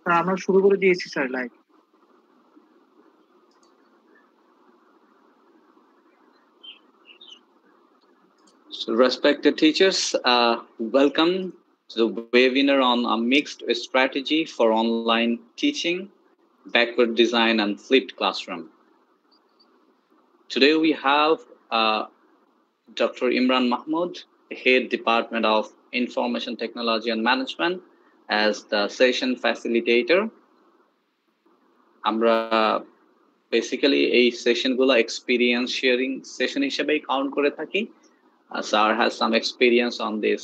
আমরা শুরু করে দিয়েছি sir live. So respected teachers, welcome to the webinar on a mixed strategy for online teaching, backward design and flipped classroom. Today we have Dr. Imran Mahmood, Head Department of Information Technology and Management, as the session facilitator. আমরা basically এই সেশনগুলো experience sharing session হিসেবেই count করে থাকি. Sir has some experience on this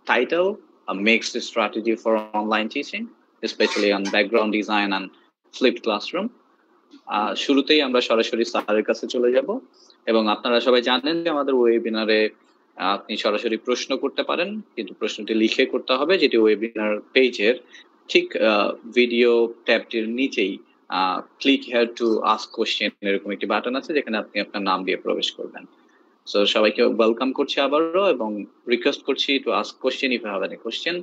title, a mixed strategy for online teaching, especially on background design and flipped classroom. শুরুতেই আমরা সরাসরি স্যারের কাছে চলে যাব এবং আপনারা সবাই জানেন যে আমাদের ওয়েবিনারে আপনি সরাসরি প্রশ্ন করতে পারেন, কিন্তু প্রশ্নটি লিখে করতে হবে, যেটি ওয়েবিনার পেজের ঠিক ভিডিও ট্যাবটির নিচেই click here two ask question এরকম একটি বাটন আছে, যেখানে আপনি আপনার নাম দিয়ে প্রবেশ করবেন। সো সবাইকে ওয়েলকাম করছি আবারও এবং রিকোয়েস্ট করছি to ask question if you have any question,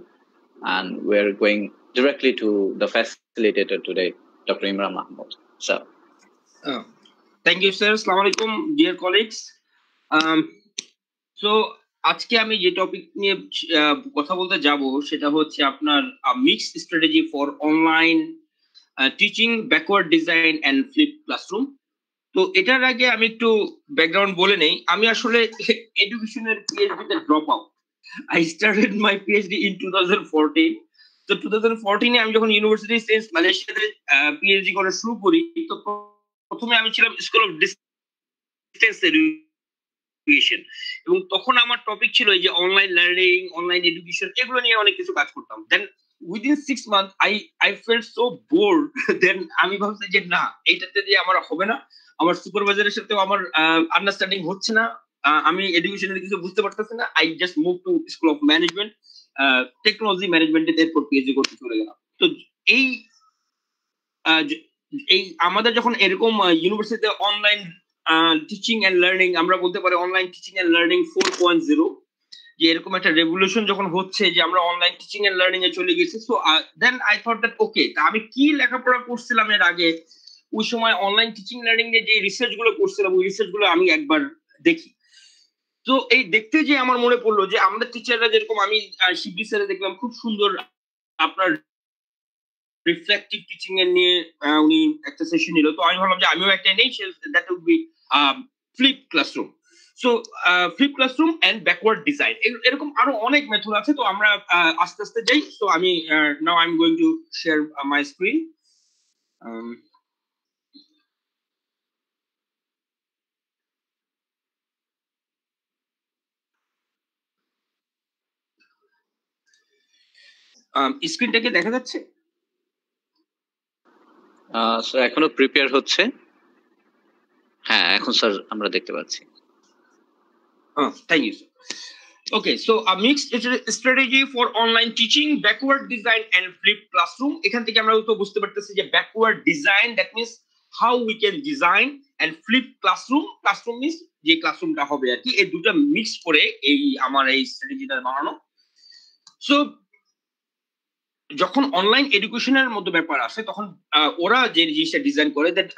and we're going directly to the facilitator today, Dr. Imran Mahmood. So thank you sir. Assalamu alaikum dear colleagues. So আজকে আমি যে topic নিয়ে কথা বলতে যাব সেটা হচ্ছে আপনার mixed strategy for online teaching, backward design and flip classroom. তো এটার আগে আমি একটু ব্যাকগ্রাউন্ড বলে নেই। আমি আসলে এডুকেশনের পিএইচডি তে drop out. I started my PhD in 2014. তো 2014 এ আমি যখন ইউনিভার্সিটি সেন্স মালয়েশিয়াতে পিএইচডি করা শুরু করি, তো প্রথমে আমি ছিলাম স্কুল অফ ডিস্টেন্স এডুকেশন, এবং তখন আমার টপিক ছিল এই যে অনলাইন লার্নিং, অনলাইন এডুকেশন, এগুলো নিয়ে অনেক কিছু কাজ করতাম। Then within 6 month I felt so bored. Then আমি ভাবছি যে না, এইটাতে দিয়ে আমার হবে না, আমার সুপারভাইজারের সাথেও আমার আন্ডারস্ট্যান্ডিং হচ্ছে না, আমি এডুকেশনের কিছু বুঝতে পারতেছি না। I just move to school of management, technology ম্যানেজমেন্টে এরপর পিএইচডি করতে চলে গেলাম। তো এই আমাদের যখন এরকম ইউনিভার্সিটিতে অনলাইন টিচিং এন্ড লার্নিং, আমরা বলতে পারি অনলাইন টিচিং এন্ড লার্নিং 4.0, যে এরকম একটা রেভলিউশন যখন হচ্ছে যে আমরা অনলাইন টিচিং এন্ড লার্নিং এ চলে গেছি, so then I thought that okay, আমি কি লেখাপড়া করছিলাম এর আগে, ওই সময় অনলাইন টিচিং লার্নিং এ যে রিসার্চ গুলো করছিলাম ওই রিসার্চ গুলো আমি একবার দেখি। তো এই দেখতে যে আমার মনে পড়লো যে আমাদের টিচাররা যেরকম, আমি শিবলি স্যারে দেখলাম খুব সুন্দর আপনার রিফ্লেক্টিভ টিচিং এর নিয়ে উনি একটা সেশন নিল। তো আমি ভাবলাম যে আমিও একটা নেই, that would be flip classroom. So flip classroom and backward design, এরকম আরো অনেক মেথড আছে। তো আমরা আস্তে আস্তে যাই। সো আমি now I am going to share my screen. স্ক্রিনটাকে দেখা যাচ্ছে? স্যার এখনো প্রিপেয়ার হচ্ছে। হ্যাঁ, এখন স্যার আমরা দেখতে পাচ্ছি। Thank you sir. Okay, so a mixed strategy for online teaching, backward design and flipped classroom. এখান থেকে আমরা তো বুঝতে পারতেছি যে backward design, that means how we can design, and flip classroom, classroom means যে ক্লাসরুমটা হবে আর কি, এই দুটো মিক্স করে এই আমার এই স্ট্র্যাটেজিটা বানানো। সো যখন অনলাইন এডুকেশনের মধ্যে ব্যাপার আসে, তখন ওরা যে জিনিসটা ডিজাইন করে, that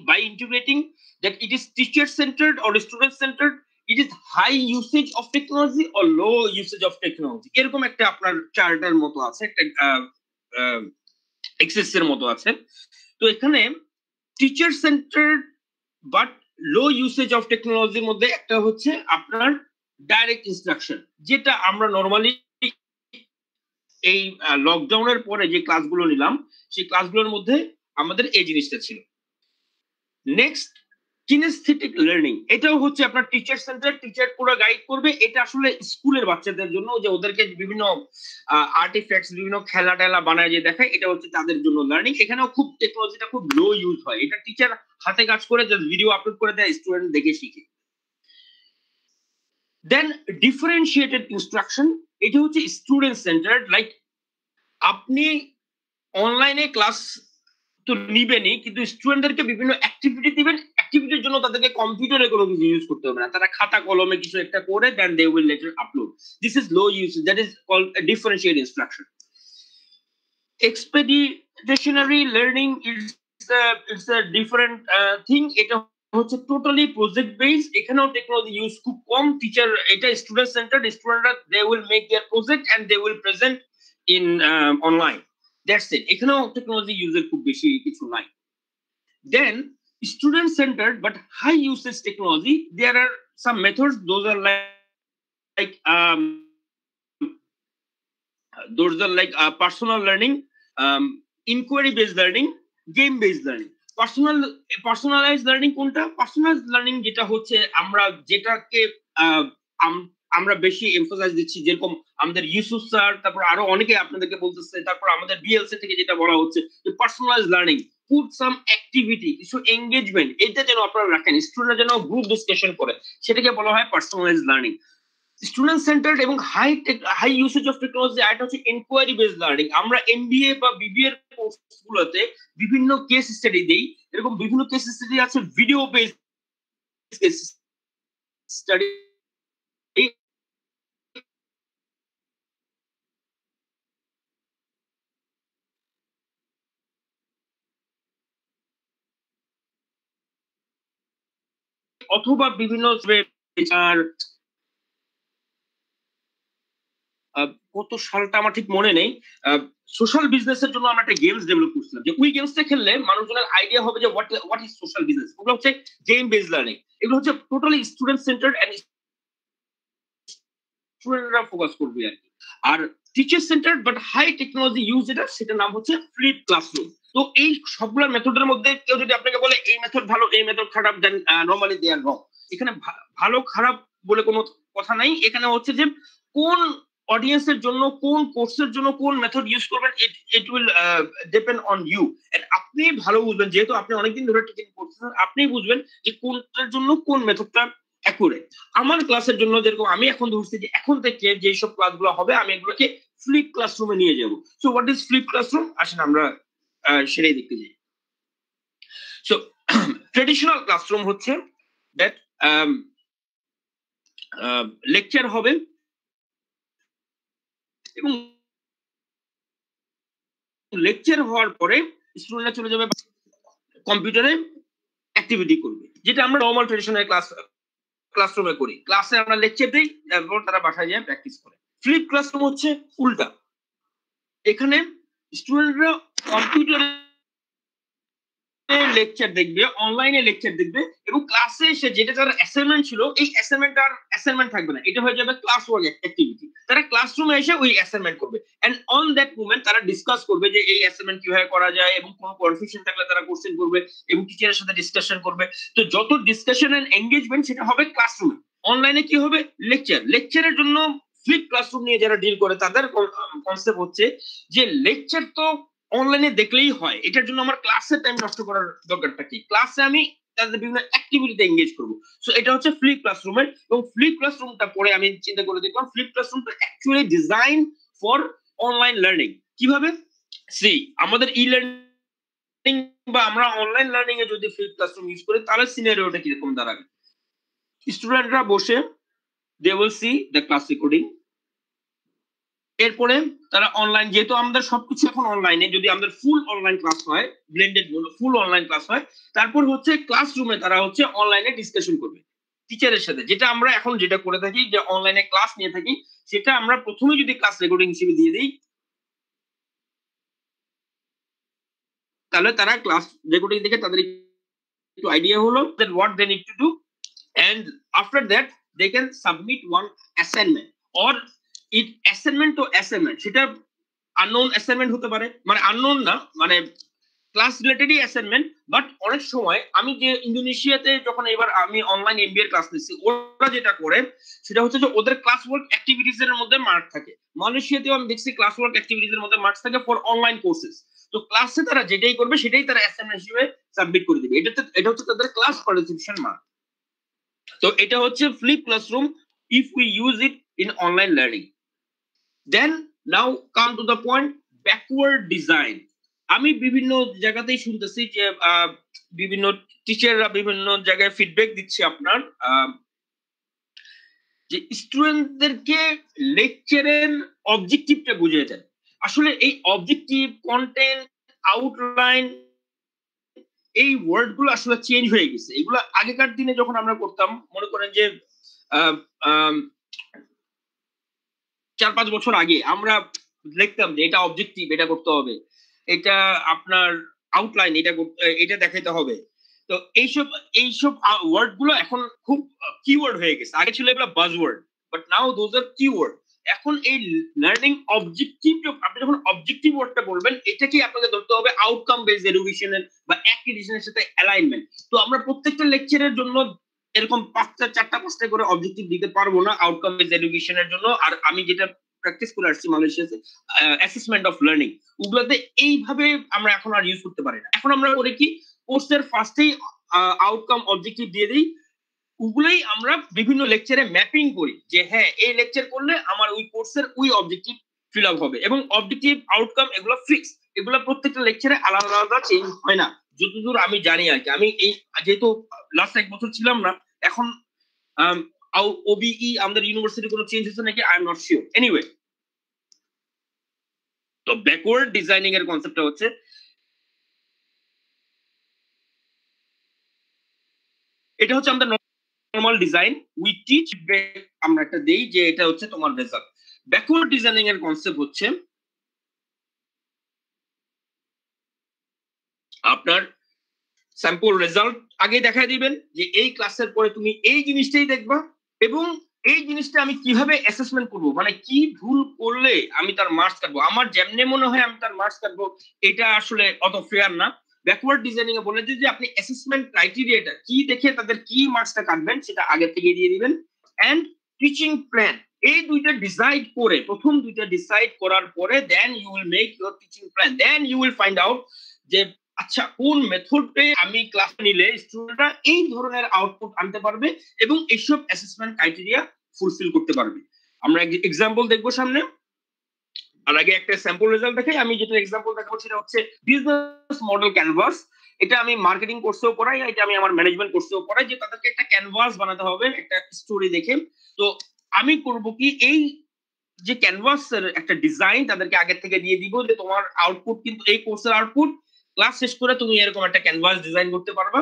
by integrating that it is teacher centred or student centred, it is high usage of technology or low usage of technology, এরকম একটা আপনার চার্টার মতো আছে, একটা এক্সেস এর মতো আছে। তো এখানে teacher centered but low usage of টেকনোলজির মধ্যে একটা হচ্ছে আপনার ডাইরেক্ট ইনস্ট্রাকশন, যেটা আমরা নরমালি এই লকডাউনের পরে যে ক্লাসগুলো নিলাম সেই ক্লাসগুলোর মধ্যে আমাদের এই জিনিসটা ছিল। নেক্সট, কিনেস্থেটিক লার্নিং, এটাও হচ্ছে আপনার টিচার সেন্টার, টিচার পুরো গাইড করবে। এটা আসলে স্কুলের বাচ্চাদের জন্য, যে ওদেরকে বিভিন্ন আর্টিফ্যাক্টস, বিভিন্ন খেলা টেলা বানায় যে দেখায়, এটা হচ্ছে তাদের জন্য লার্নিং। এখানেও খুব টেকনোলজিটা খুব লো ইউজ হয়, এটা টিচার হাতে কাজ করে জাস্ট ভিডিও আপলোড করে দেয়, স্টুডেন্ট দেখে শিখে। দেন ডিফারেন্সিয়েটেড ইনস্ট্রাকশন, এটা হচ্ছে স্টুডেন্ট সেন্টার্ড, লাইক আপনি অনলাইনে ক্লাস তো নিবেনই, কিন্তু স্টুডেন্টদেরকে বিভিন্ন অ্যাক্টিভিটি দিবেন, অ্যাক্টিভিটির জন্য তাদেরকে কম্পিউটারে কোনো কিছু ইউজ করতে হবে না, তারা খাতা কলমে কিছু একটা করে then they will later upload. This is low use, that is called differentiated instruction. expeditionary learning it's a different thing. এটা হচ্ছে টোটালি প্রজেক্ট বেসড, এখানেও টেকনোলজি ইউজ খুব কম। টিচার এটা স্টুডেন্ট সেন্টার্ড, স্টুডেন্টরা they will make their project and they will present in online, that's it. এখানেও technology ইউজের খুব বেশি কিছু নাই। দেন student centered but high usage technology, there are some methods, those are like personal learning, inquiry based learning, game based learning. personalized learning কোনটা? personalized learning যেটা হচ্ছে আমরা যেটাকে আমরা বেশি এমফাসাইজ দিচ্ছি, যেরকম আমাদের ইউসুফ স্যার, তারপর আরো অনেকে আপনাদেরকে বলতেছে, তারপর আমাদের বিএলসি থেকে যেটা বলা হচ্ছে যে পার্সোনালাইজ লার্নিং, পুট সাম অ্যাক্টিভিটি, কিছু এঙ্গেজমেন্ট, এটা যেন আপনারা রাখেন, স্টুডেন্ট যেন গ্রুপ ডিসকাশন করে, সেটাকে বলা হয় পার্সোনালাইজ লার্নিং। স্টুডেন্ট সেন্টার্ড এবং হাই ইউসেজ অফ টেকনোলজি, এটা হচ্ছে ইনকোয়ারি বেসড লার্নিং। আমরা এমবিএ বা বিবিএ এর কোর্সগুলোতে বিভিন্ন কেস স্টাডি দেই, এরকম বিভিন্ন কেস স্টাডি আছে ভিডিও বেসড কেস স্টাডি। অথবা বিভিন্ন কত সালটা আমার ঠিক মনে নেই, সোশ্যাল বিজনেসের জন্য আমরা একটা গেমস ডেভেলপ করছিলাম, যে ওই গেমসটা খেললে মানুষজনের আইডিয়া হবে যে হোয়াট ইজ সোশ্যাল বিজনেস। ওগুলো হচ্ছে গেম বেসড লার্নিং। এগুলো হচ্ছে টোটালি স্টুডেন্ট সেন্টার্ড এন্ড স্টুডেন্টরা ফোকাস করবে আর কি। আর teacher centered but high technology use, সেটার নাম হচ্ছে ফ্লিপ ক্লাসরুম। তো এই সবগুলো মেথডের মধ্যে কেউ যদি আপনাকে বলে এই মেথড ভালো, এই মেথড খারাপ, দেন নরমালি দে আর রং। এখানে ভালো খারাপ বলে কোনো কথা নাই, এখানে হচ্ছে যে কোন অডিয়েন্সের জন্য, কোন কোর্সের জন্য কোন মেথড ইউজ করবেন, it will depend on you. And আপনি ভালো বুঝবেন, যেহেতু আপনি অনেকদিন ধরে টিচিং করছেন, আপনি বুঝবেন যে কোনটার জন্য কোন মেথডটা অ্যাকুরেট। আমার ক্লাসের জন্য যেরকম আমি এখন ধরছি যে এখন থেকে যেসব ক্লাসগুলো হবে আমি এগুলোকে ফ্লিপ ক্লাসরুমে নিয়ে যাব। So what is flip classroom, আসেন আমরা সেটাই দেখতে যাই। সো ট্রেডিশনাল ক্লাসরুম হচ্ছে দ্যাট লেকচার হবে এবং লেকচার হওয়ার পরে স্টুডেন্টরা চলে যাবে কম্পিউটারে অ্যাক্টিভিটি করবে, যেটা আমরা নরমাল ট্রেডিশনাল ক্লাসরুমে করি। ক্লাসে আমরা লেকচার দিই, তারপর তারা বাসায় যায় প্র্যাকটিস করে। ফ্লিপ ক্লাসরুম হচ্ছে উল্টা, এখানে স্টুডেন্টরা কম্পিউটারে লেকচার দেখবে, অনলাইনে লেকচার দেখবে, এবং ক্লাসে এসে যেটা তার অ্যাসাইনমেন্ট ছিল, এই অ্যাসাইনমেন্ট আর অ্যাসাইনমেন্ট থাকবে না, এটা হয়ে যাবে ক্লাস ওয়ার্ক অ্যাক্টিভিটি। তারা ক্লাসরুমে এসে ওই অ্যাসাইনমেন্ট করবে, এন্ড অন দ্যাট মোমেন্ট তারা ডিসকাস করবে যে এই অ্যাসাইনমেন্ট কিভাবে করা যায়, এবং কোনো কনফিউশন থাকলে তারা কোশ্চেন করবে এবং টিচারের সাথে ডিসকাশন করবে। তো যত ডিসকাশন এন্ড এঙ্গেজমেন্ট সেটা হবে ক্লাসরুমে। অনলাইনে কি হবে? লেকচারের জন্য ফ্লিপ ক্লাসরুম নিয়ে যারা ডিল করে তাদের কনসেপ্ট হচ্ছে যে লেকচার তো অনলাইনে দেখলেই হয়, এটার জন্য আমার ক্লাসের টাইম নষ্ট করার দরকারটা কি? ক্লাসে আমি তাদের বিভিন্ন অ্যাক্টিভিটিতে এঙ্গেজ করবো। সো এটা হচ্ছে ফ্লিপ ক্লাসরুমের। এবং ফ্লিপ ক্লাসরুমটা পরে আমি চিন্তা করে দেখলাম ফ্লিপ ক্লাসরুমটা actually design for online learning. কিভাবে? সি আমাদের ই লার্নিং বা আমরা অনলাইন লার্নিং এ যদি ফ্লিপ ক্লাসরুম ইউজ করি তাহলে সিনারিওটা কিরকম দাঁড়াবে? স্টুডেন্টরা বসে they will see the class recording, এরপরে তারা অনলাইন, যেহেতু আমাদের সবকিছু এখন অনলাইনে, যদি আমাদের ফুল অনলাইন ক্লাস হয়, ব্লেন্ডেড ফুল অনলাইন ক্লাস হয়, তারপর হচ্ছে ক্লাসরুমে তারা হচ্ছে অনলাইনে ডিসকাশন করবে টিচারের সাথে। যেটা আমরা এখন যেটা করে থাকি যে অনলাইনে ক্লাস নিয়ে থাকি, সেটা আমরা প্রথমে যদি ক্লাস রেকর্ডিং হিসেবে দিয়ে দিই, তাহলে তারা ক্লাস রেকর্ডিং দেখে তাদের একটু আইডিয়া হলো that what they need to do, and after that they can submit one assignment or it assignment to assignment, সেটা আননোন অ্যাসাইনমেন্ট হতে পারে, মানে আননোন না, মানে ক্লাস রিলেটেডই অ্যাসাইনমেন্ট। বাট অনেক সময় আমি যে ইন্দোনেশিয়াতে যখন এবার আমি অনলাইন এমবিএ ক্লাস নিচ্ছি, ওরা যেটা করে সেটা হচ্ছে যে ওদের ক্লাস ওয়ার্ক অ্যাক্টিভিটিজ এর মধ্যে মার্ক থাকে। মালয়েশিয়াতেও আমি দেখছি ক্লাস ওয়ার্ক অ্যাক্টিভিটিজ এর মধ্যে মার্কস থাকে ফর অনলাইন কোর্সেস। তো ক্লাসে তারা যেটাই করবে সেটাই তারা অ্যাসাইনমেন্ট হিসেবে সাবমিট করে দিবে, এটা হচ্ছে তাদের ক্লাস পার্টিসিপেশন মার্ক। তো এটা হচ্ছে flip classroom if we use it in online learning. Then now come to the point, backward design. আমি বিভিন্ন জায়গাতেই শুনতেছি যে বিভিন্ন টিচাররা বিভিন্ন জায়গায় ফিডব্যাক দিচ্ছে আপনার যে স্টুডেন্টদেরকে লেকচারের অবজেক্টিভটা বুঝিয়ে দেন। আসলে এই অবজেক্টিভ, কন্টেন্ট, আউটলাইন, এই ওয়ার্ড গুলো আসলে চেঞ্জ হয়ে গেছে। এগুলো আগেকার দিনে যখন আমরা করতাম, মনে করেন যে 4-5 বছর আগে আমরা লিখতাম যে এটা অবজেক্টিভ, এটা করতে হবে, এটা আপনার আউটলাইন, এটা দেখাইতে হবে। তো এইসব ওয়ার্ড গুলো এখন খুব কিওয়ার্ড হয়ে গেছে। আগে ছিল এগুলো buzzword, but now those are keyword. এখন এই লার্নিং অবজেক্টিভ, আপনি যখন অবজেক্টিভ ওয়ার্ডটা বলবেন, এটাকে আপনাকে ধরতে হবে আউটকাম বেসড এডুকেশনের বা অ্যাক্টিভিশনের সাথে অ্যালাইনমেন্ট। তো আমরা প্রত্যেকটা লেকচারের জন্য এরকম 4-5টা করে অবজেক্টিভ দিতে পারবো না আউটকাম বেসড এডুকেশনের জন্য। আর আমি যেটা প্র্যাকটিস করে আসছি মালয়েশিয়াতে, অ্যাসেসমেন্ট অফ লার্নিং, ওগুলোতে এইভাবে আমরা এখন আর ইউজ করতে পারি না। এখন আমরা করি কি, কোর্সের ফার্স্টেই আউটকাম অবজেক্টিভ দিয়ে দিই। ওগুলোই আমরা বিভিন্ন লেকচারে ম্যাপিং করি যে হ্যাঁ, এই লেকচার করলে আমার ওই কোর্সের ওই অবজেক্টিভ ফিল আপ হবে। এবং অবজেক্টিভ, আউটকাম এগুলো ফিক্স, এগুলো প্রত্যেকটা লেকচারে আলাদা আলাদা চেঞ্জ হয় না, যতদূর আমি জানি আর কি। আমি এই যেহেতু লাস্ট 1 বছর ছিলাম না, এখন ওবিই আমাদের ইউনিভার্সিটি কোনো চেঞ্জ হচ্ছে নাকি I am not sure. Anyway, তো ব্যাকওয়ার্ড ডিজাইনিং এর কনসেপ্টটা হচ্ছে, এটা হচ্ছে আমাদের নরমাল ডিজাইন, উই টিচ, আমরা একটা দেই যে এটা হচ্ছে তোমার রেজাল্ট। ব্যাকওয়ার্ড ডিজাইনিং এর কনসেপ্ট হচ্ছে আপনার স্যাম্পল রেজাল্ট আগে দেখাই দিবেন যে এই ক্লাসের পরে তুমি এই জিনিসটাই দেখবা, এবং এই জিনিসটা আমি কিভাবে অ্যাসেসমেন্ট করব, মানে কি ভুল করলে আমি তার মার্কস কাটবো, আমার যেমনে মনে হয় আমি তার মার্কস কাটবো, এটা আসলে অত ফেয়ার না। ব্যাকওয়ার্ড ডিজাইনিং এ বলে যে আপনি অ্যাসেসমেন্ট ক্রাইটেরিয়াটা কি দেখে তাদের কি মার্কসটা কাটবেন সেটা আগে থেকে দিয়ে দিবেন। এন্ড টিচিং প্ল্যান, এই দুইটা ডিসাইড করে, প্রথম দুইটা ডিসাইড করার পরে then you will make your teaching plan. Then you will find out যে আচ্ছা কোন মেথডে আমি ক্লাস নিলে স্টুডেন্টরা এই ধরনের আউটপুট আনতে পারবে এবং এইসব অ্যাসেসমেন্ট ক্রাইটেরিয়া ফুলফিল করতে পারবে। আমরা এক্সাম্পল দেখবো সামনে, আর আগে একটা স্যাম্পল রেজাল্ট দেখাই। আমি যেটা এক্সাম্পল দেখাবো সেটা হচ্ছে বিজনেস মডেল ক্যানভাস। এটা আমি মার্কেটিং কোর্সেও পড়াই, এটা আমি আমার ম্যানেজমেন্ট কোর্সেও পড়াই, যে তাদেরকে একটা ক্যানভাস বানাতে হবে একটা স্টোরি দেখে। তো আমি করব কি, এই যে ক্যানভাসের একটা ডিজাইন তাদেরকে আগে থেকে দিয়ে দিব যে তোমার আউটপুট কিন্তু এই কোর্সের আউটপুট, ক্লাস শেষ করে তুমি এরকম একটা ক্যানভাস ডিজাইন করতে পারবা।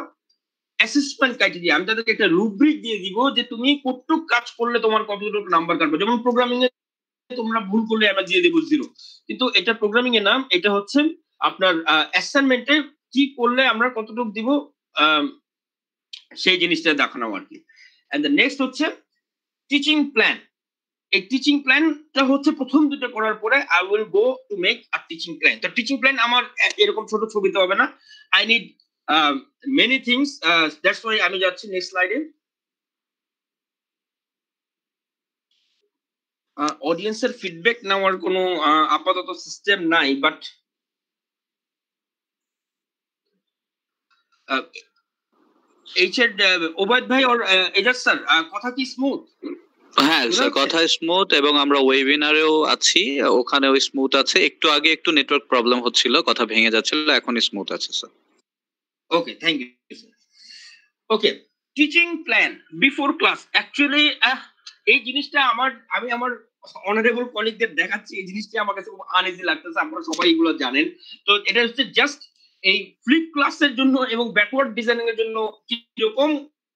অ্যাসেসমেন্ট ক্রাইটেরিয়া, আমি তাদেরকে একটা রুব্রিক দিয়ে দিব যে তুমি কতটুকু কাজ করলে তোমার কতটুকু নাম্বার কাটবে। যেমন প্রোগ্রামিং এ তোমরা ভুল করলে আমরা দিয়ে দেবো 0, কিন্তু এটা প্রোগ্রামিং এর নাম, এটা হচ্ছে আপনার অ্যাসাইনমেন্টে কি করলে আমরা কতটুকু দিব সেই জিনিসটা দেখানো আর কি। এন্ড দ্য নেক্সট হচ্ছে টিচিং প্ল্যান। এই টিচিং প্ল্যানটা হচ্ছে প্রথম দুটো করার পরে I will go to make a teaching plan. তো টিচিং প্ল্যান আমার এরকম ছোট ছবিতে হবে না, I need many things, that's why আমি যাচ্ছি নেক্সট স্লাইডে। অডিয়েন্সের ফিডব্যাক নেওয়ার কোনো আপাতত সিস্টেম নাই, বাট এইচএড ওবায়দ ভাই আর এজাজ স্যার, কথা কি স্মুথ? হ্যাঁ স্যার, কথা স্মুথ, এবং আমরা ওয়েবিনারেও আছি, ওখানেও স্মুথ আছে। একটু আগে একটু নেটওয়ার্ক প্রবলেম হচ্ছিল, কথা ভেঙে যাচ্ছিল, এখন স্মুথ আছে sir. Okay, thank you sir. Okay, teaching plan before class. Actually এই জিনিসটা আমি আমার অনারেবল কলিগদের দেখাচ্ছি, এই জিনিসটা আমার কাছে খুব আনইজি লাগতেছে, আপনারা সবাই এগুলো জানেন। তো এটা হচ্ছে জাস্ট এই ফ্লিপ ক্লাসের জন্য এবং ব্যাকওয়ার্ড ডিজাইনিং এর জন্য কিরকম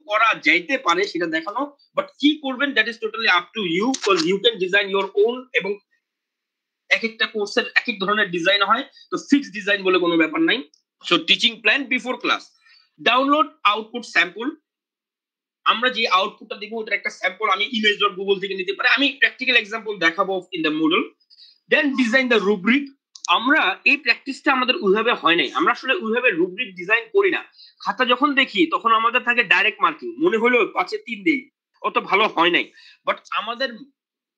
করা যাইতে পারে সেটা দেখানো, বাট কি করবেন that is totally up to you, because you can design your own. এবং এক একটা কোর্সের এক এক ধরনের ডিজাইন হয়, তো ফিক্স ডিজাইন বলে কোনো ব্যাপার নাই। So teaching plan before class, download output sample. আমরা যে আউটপুটটা দেখবো ওটার একটা স্যাম্পল আমি image.google থেকে নিতে পারি, আমি প্র্যাকটিক্যাল এক্সাম্পল দেখাবো in the Moodle. Then design the rubric. আমরা এই প্র্যাকটিসটা আমাদের ওইভাবে হয় নাই, আমরা আসলে ওইভাবে রুব্রিক ডিজাইন করি না। খাতা যখন দেখি তখন আমাদের থাকে ডাইরেক্ট মার্কিং, মনে হলো 5-3 দেই, অত ভালো হয় নাই। বাট আমাদের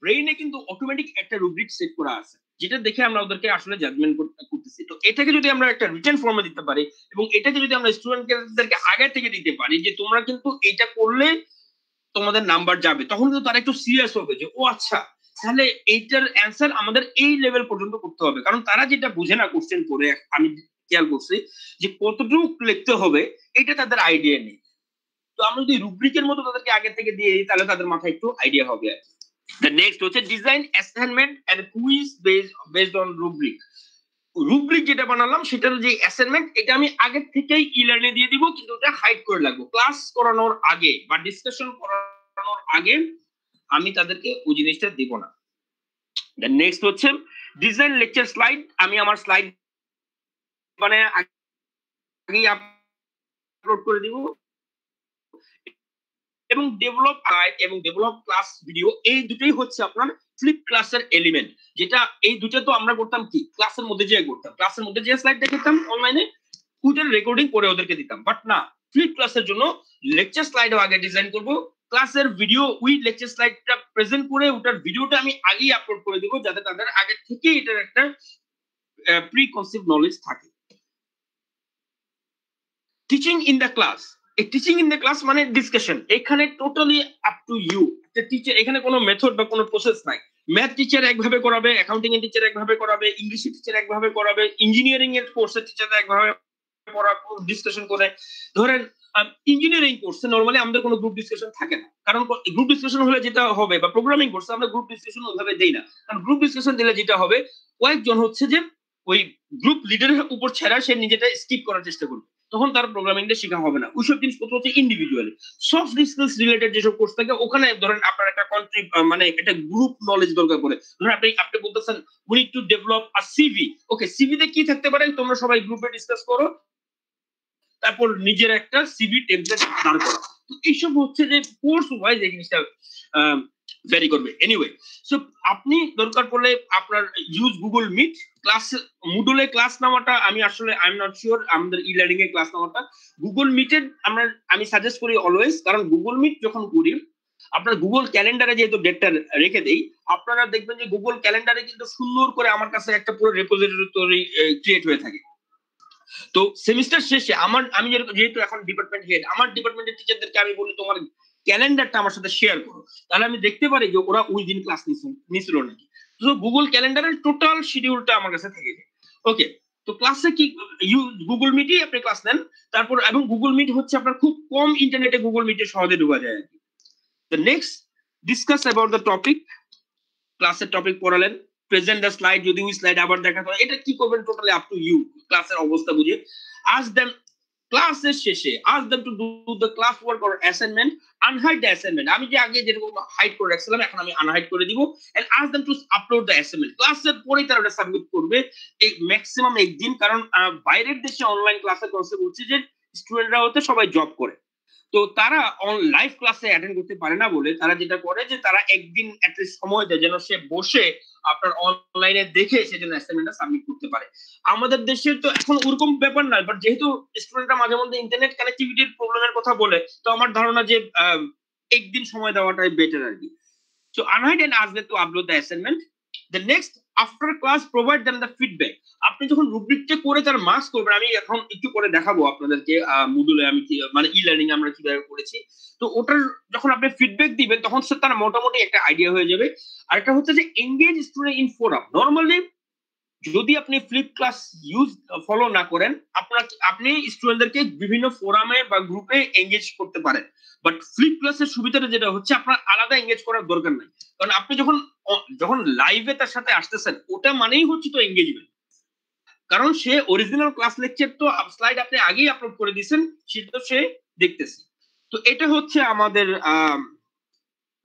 ব্রেইনে কিন্তু অটোমেটিক একটা রুব্রিক সেট করা আছে, যেটা দেখে আমরা ওদেরকে আসলে জাজমেন্ট করতেছি। তো এটাকে যদি আমরা একটা রিটেন ফর্মে দিতে পারি, এবং এটাকে যদি আমরা স্টুডেন্টদেরকে আগে থেকে দিতে পারি যে তোমরা কিন্তু এটা করলে তোমাদের নাম্বার যাবে, তখন কিন্তু তারা একটু সিরিয়াস হবে যে ও আচ্ছা, তাহলে এইটার অ্যান্সার আমাদের এই লেভেল পর্যন্ত করতে হবে। কারণ তারা যেটা বুঝে না কোশ্চেন করে, আমি খেয়াল করছি যে কতটুকু লিখতে হবে এটা তাদের আইডিয়া নেই। তো আমরা যদি রুব্রিকের মতো তাদেরকে আগে থেকে দিয়ে দিই তাহলে তাদের মাথায় একটু আইডিয়া হবে আর কি। The next হচ্ছে design assignment and quiz based on rubric. Rubric যেটা বানালাম সেটার যে অ্যাসাইনমেন্ট এটা আমি আগে থেকেই ই-লার্নে দিয়ে দিব, কিন্তু ওটা হাইড করে রাখবো। ক্লাস করানোর আগে বা ডিসকাশন করানোর আগে আমি তাদেরকে ওই জিনিসটা দিব না। দেন নেক্সট হচ্ছে ডিজাইন লেকচার স্লাইড। আমি আমার স্লাইড মানে আগেই আপলোড করে দিব, এবং ডেভেলপ ক্লাস ভিডিও, এই দুটোই হচ্ছে আপনার ফ্লিপ ক্লাসের এলিমেন্ট। যেটা এই দুটো তো আমরা করতাম কি ক্লাসের মধ্যে যেয়ে করতাম, ক্লাসের মধ্যে যে স্লাইড দেখাতাম অনলাইনে, ওটার রেকর্ডিং করে ওদেরকে দিতাম। বাট না, ফ্লিপ ক্লাসের জন্য লেকচার স্লাইডও আগে ডিজাইন করব, ক্লাসের ভিডিও উইথ লেকচার স্লাইডটা প্রেজেন্ট করে ওটার ভিডিওটা আমি আগেই আপলোড করে দিব, যাতে তাদের আগে থেকে এটার একটা প্রি কনসেপ্ট নলেজ থাকে। Teaching in the class, teaching in the class মানে ডিসকাশন। এখানে totally up to you. Teacher এখানে কোনো মেথড বা কোনো প্রসেস নাই। ম্যাথ টিচার একভাবে করাবে, অ্যাকাউন্টিং এর টিচার একভাবে করাবে, ইংলিশ টিচার একভাবে করাবে, ইঞ্জিনিয়ারিং এর কোর্সের টিচার একভাবে ডিসকাশন করে। ধরেন ইঞ্জিনিয়ারিং কোর্সে নরমালি আমাদের কোনো গ্রুপ ডিসকাশন থাকে না, কারণ গ্রুপ ডিসকাশন হলে যেটা হবে, বা প্রোগ্রামিং কোর্সে আমরা গ্রুপ ডিসকাশন ওইভাবে দেই না, কারণ গ্রুপ ডিসকাশন দিলে যেটা হবে কয়েকজন হচ্ছে যে ওই গ্রুপ লিডারের উপর ছেড়া সে নিজেটা স্কিপ করার চেষ্টা করবে, তখন তার প্রোগ্রামিংটা শেখা হবে না। ওইসব জিনিসপত্র হচ্ছে ইন্ডিভিজুয়ালি। সফট স্কিলস রিলেটেড যেসব কোর্স থাকে ওখানে ধরেন আপনার একটা মানে একটা গ্রুপ নলেজ দরকার পড়ে। ধরেন আপনি বলতেছেন we need to develop a CV, okay সিভিতে কি থাকতে পারে তোমরা সবাই গ্রুপে ডিসকাস করো, তারপর নিজের একটা সিভি টেমপ্লেট দাঁড় করা। তো এইসব হচ্ছে যে কোর্স ওয়াইজ এই জিনিসটা ভ্যারি করবে। এনিওয়ে, সো আপনি দরকার পড়লে আপনার ইউজ গুগল মিট। ক্লাস মুডলে ক্লাস নেওয়াটা আমি আসলে আই এম নট শিওর, আমাদের ই লার্নিং এ ক্লাস নেওয়াটা গুগল মিটের আমি সাজেস্ট করি অলওয়েজ, কারণ গুগল মিট যখন করি আপনার গুগল ক্যালেন্ডারে যেহেতু ডেটটা রেখে দেই, আপনারা দেখবেন যে গুগল ক্যালেন্ডারে কিন্তু সুন্দর করে আমার কাছে একটা পুরো রেপোজিটরি ক্রিয়েট হয়ে থাকে। তো সেমিস্টার শেষে আমি যেহেতু এখন ডিপার্টমেন্ট হেড, আমার ডিপার্টমেন্টের টিচারদেরকে আমি বলি তোমার ক্যালেন্ডারটা আমার সাথে শেয়ার করো, তাহলে আমি দেখতে পারি যে ওরা ওই দিন ক্লাস নিছিল নাকি। তো গুগল ক্যালেন্ডারের টোটাল শিডিউলটা আমার কাছে থেকে যায়। ওকে, তো ক্লাসে কি গুগল মিটই আপনি ক্লাস নেন, তারপর এবং গুগল মিট হচ্ছে আপনার খুব কম ইন্টারনেটে গুগল মিটে সহজে ঢোকা যায় আর কি। তো next discuss about the topic. ক্লাসের টপিক পড়ালেন, প্রেজেন্ট দ্য স্লাইড, যদি ওই স্লাইড আবার দেখাতে হয় এটা কি করবেন টোটালি আপ টু ইউ, ক্লাসের অবস্থা বুঝে। আস্ক देम ক্লাসের শেষে ask them to do the class work or assignment, unhide the assignment। আমি যে আগে যেরকম হাইড করে রাখছিলাম এখন আমি আনহাইড করে দিব, and ask them to upload the assignment। ক্লাসের পরেই তারা ওটা সাবমিট করবে এই ম্যাক্সিমাম একদিন, কারণ বাইরের দেশে অনলাইন ক্লাসের কনসেপ্ট হচ্ছে যে স্টুডেন্টরা হতে সবাই জব করে, তো তারা লাইভ ক্লাসে অ্যাটেন্ড করতে পারে না বলে তারা যেটা করে যে তারা একদিন অ্যাটলিস্ট সময় দেয় যেন সে বসে আপনার অনলাইনে দেখে সে যেন অ্যাসাইনমেন্টটা সাবমিট করতে পারে। আমাদের দেশে তো এখন ওরকম ব্যাপার না, বাট যেহেতু স্টুডেন্টরা মাঝে মধ্যে ইন্টারনেট কানেক্টিভিটির প্রবলেমের কথা বলে, তো আমার ধারণা যে একদিন সময় দেওয়াটাই বেটার আর কি। So unhide and ask them to upload the assignment. The next, after class, provide them the feedback. আপনি যখন রুব্রিকটা করে তার মার্কস করবেন, আমি এখন একটু পরে দেখাবো আপনাদেরকে মুডুলে আমি মানে ই লার্নিং আমরা কিভাবে করেছি। তো ওটার যখন আপনি ফিডব্যাক দিবেন তখন স্যার তার মোটামুটি একটা আইডিয়া হয়ে যাবে। আর একটা হচ্ছে যে engage student in forum. Normally যদি আপনি ফ্লিপ ক্লাস ফলো না করেন, আপনি স্টুডেন্টদেরকে বিভিন্ন ফোরামে বা গ্রুপে এঙ্গেজ করতে পারেন, বাট ফ্লিপ ক্লাসের সুবিধাটা যেটা হচ্ছে আপনার আলাদা এঙ্গেজ করার দরকার নাই, কারণ আপনি যখন লাইভে তার সাথে আসতেছেন ওটা মানেই হচ্ছে তো এঙ্গেজমেন্ট, কারণ সে অরিজিনাল ক্লাস লেকচার তো স্লাইড আপনি আগেই আপলোড করে দিয়েছেন, সেটা তো সে দেখতেছে। তো এটা হচ্ছে আমাদের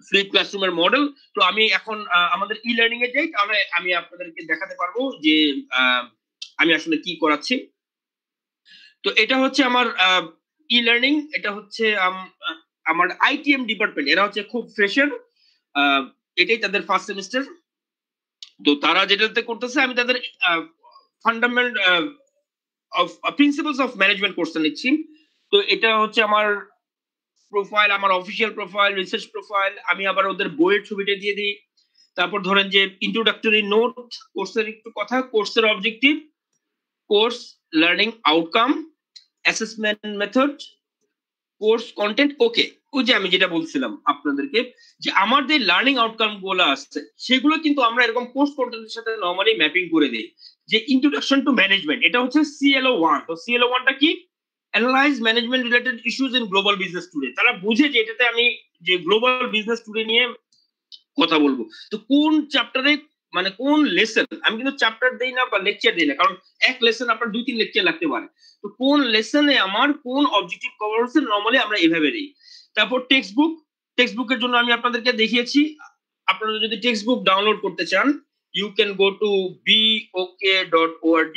ফ্লিপ ক্লাসরুমের মডেল। তো আমি এখন আমাদের ই লার্নিং এ যাই, তাহলে আমি আপনাদেরকে দেখাতে পারবো যে আমি আসলে কি করাচ্ছি। তো এটা হচ্ছে আমার ই লার্নিং, এটা হচ্ছে আমার আইটিএম ডিপার্টমেন্ট, এরা হচ্ছে খুব ফ্রেশার, এটাই তাদের ফার্স্ট সেমিস্টার। তো তারা যেটাতে করতেছে আমি তাদের fundamental of principles of management কোর্সটা নিচ্ছি। তো এটা হচ্ছে আমার প্রোফাইল, আমার অফিসিয়াল প্রোফাইল, রিসার্চ প্রোফাইল। আমি আবার ওদের বইয়ের ছবিটা দিয়ে দিই। তারপর ধরেন যে ইন্ট্রোডাক্টরি নোট, কোর্সের একটু কথা, কোর্সের objective, course learning outcome, assessment method, course content. Okay, ওই যে আমি যেটা বলছিলাম আপনাদেরকে যে আমার যে লার্নিং আউটকাম গুলো আসছে সেগুলো কিন্তু আমরা এরকম কোর্স কন্টেন্টের সাথে নরমালি ম্যাপিং করে দিই। যে ইন্ট্রোডাকশন টু ম্যানেজমেন্ট, এটা হচ্ছে CLO1। তো CLO1টা কি? Analyse management related issues in global business today. তারা বুঝে যে এটাতে আমি যে গ্লোবাল বিজনেস টুডে নিয়ে কথা বলবো। তো কোন চ্যাপ্টারে মানে কোন লেসন, আমি কিন্তু চ্যাপ্টার দেই না বা লেকচার দেই না, কারণ এক লেসন আপনার 2-3 লেকচার লাগতে পারে। তো কোন লেসনে আমার কোন অবজেক্টিভ কভার হচ্ছে নরমালি আমরা এভাবে দিই। তারপর টেক্সটবুকের জন্য আমি আপনাদেরকে দেখিয়েছি। আপনারা যদি টেক্সটবুক ডাউনলোড করতে চান, you can go to bok.org।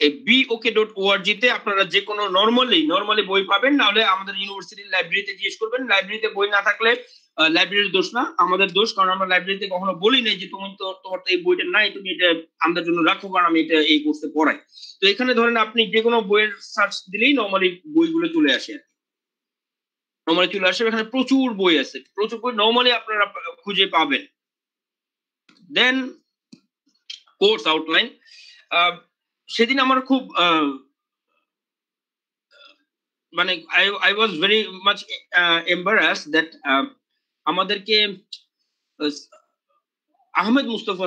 এই bok.org তে আপনারা যে কোনো নরমালি বই পাবেন, না হলে আমাদের ইউনিভার্সিটির লাইব্রেরিতে জিজ্ঞেস করবেন। লাইব্রেরিতে বই না থাকলে লাইব্রেরির দোষ না, আমাদের দোষ, কারণ আমরা লাইব্রেরিতে কখনো বলি নাই যে তোমার তো এই বইটা নাই, তুমি এটা আমাদের জন্য রাখো, কারণ আমি এটা এই কোর্সে পড়াই। তো এখানে ধরেন আপনি যে কোনো বইয়ের সার্চ দিলেই নরমালি বইগুলো চলে আসে, এখানে প্রচুর বই আছে, প্রচুর বই নরমালি আপনারা খুঁজে পাবেন। দেন কোর্স আউটলাইন, সেদিন আমার খুব মানে I was very much embarrassed that আমাদেরকে আহমেদ মুস্তফা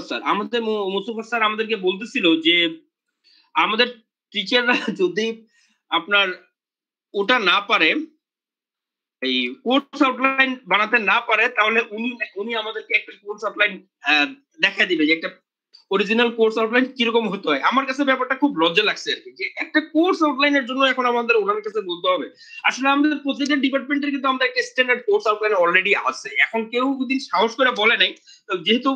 স্যার আমাদেরকে বলতেছিল যে আমাদের টিচাররা যদি আপনার ওটা না পারে, এই কোর্স আউটলাইন বানাতে না পারে, তাহলে উনি আমাদেরকে একটা কোর্স আউটলাইন দেখা দিবে যে একটা অরিজিনাল কোর্স আউটলাইন কিরকম হতে হয়। আমার কাছে ব্যাপারটা খুব লজ্জা লাগছে আর কি, যে একটা কোর্স আউটলাইনের জন্য এখন আমাদের ওনার কাছে বলতে হবে। আসলে আমাদের প্রত্যেকটা ডিপার্টমেন্টের কিন্তু আমাদের একটা স্ট্যান্ডার্ড কোর্স আউটলাইন অলরেডি আছে। এখন কেউ যদি সাহস করে বলে নাই, যেহেতু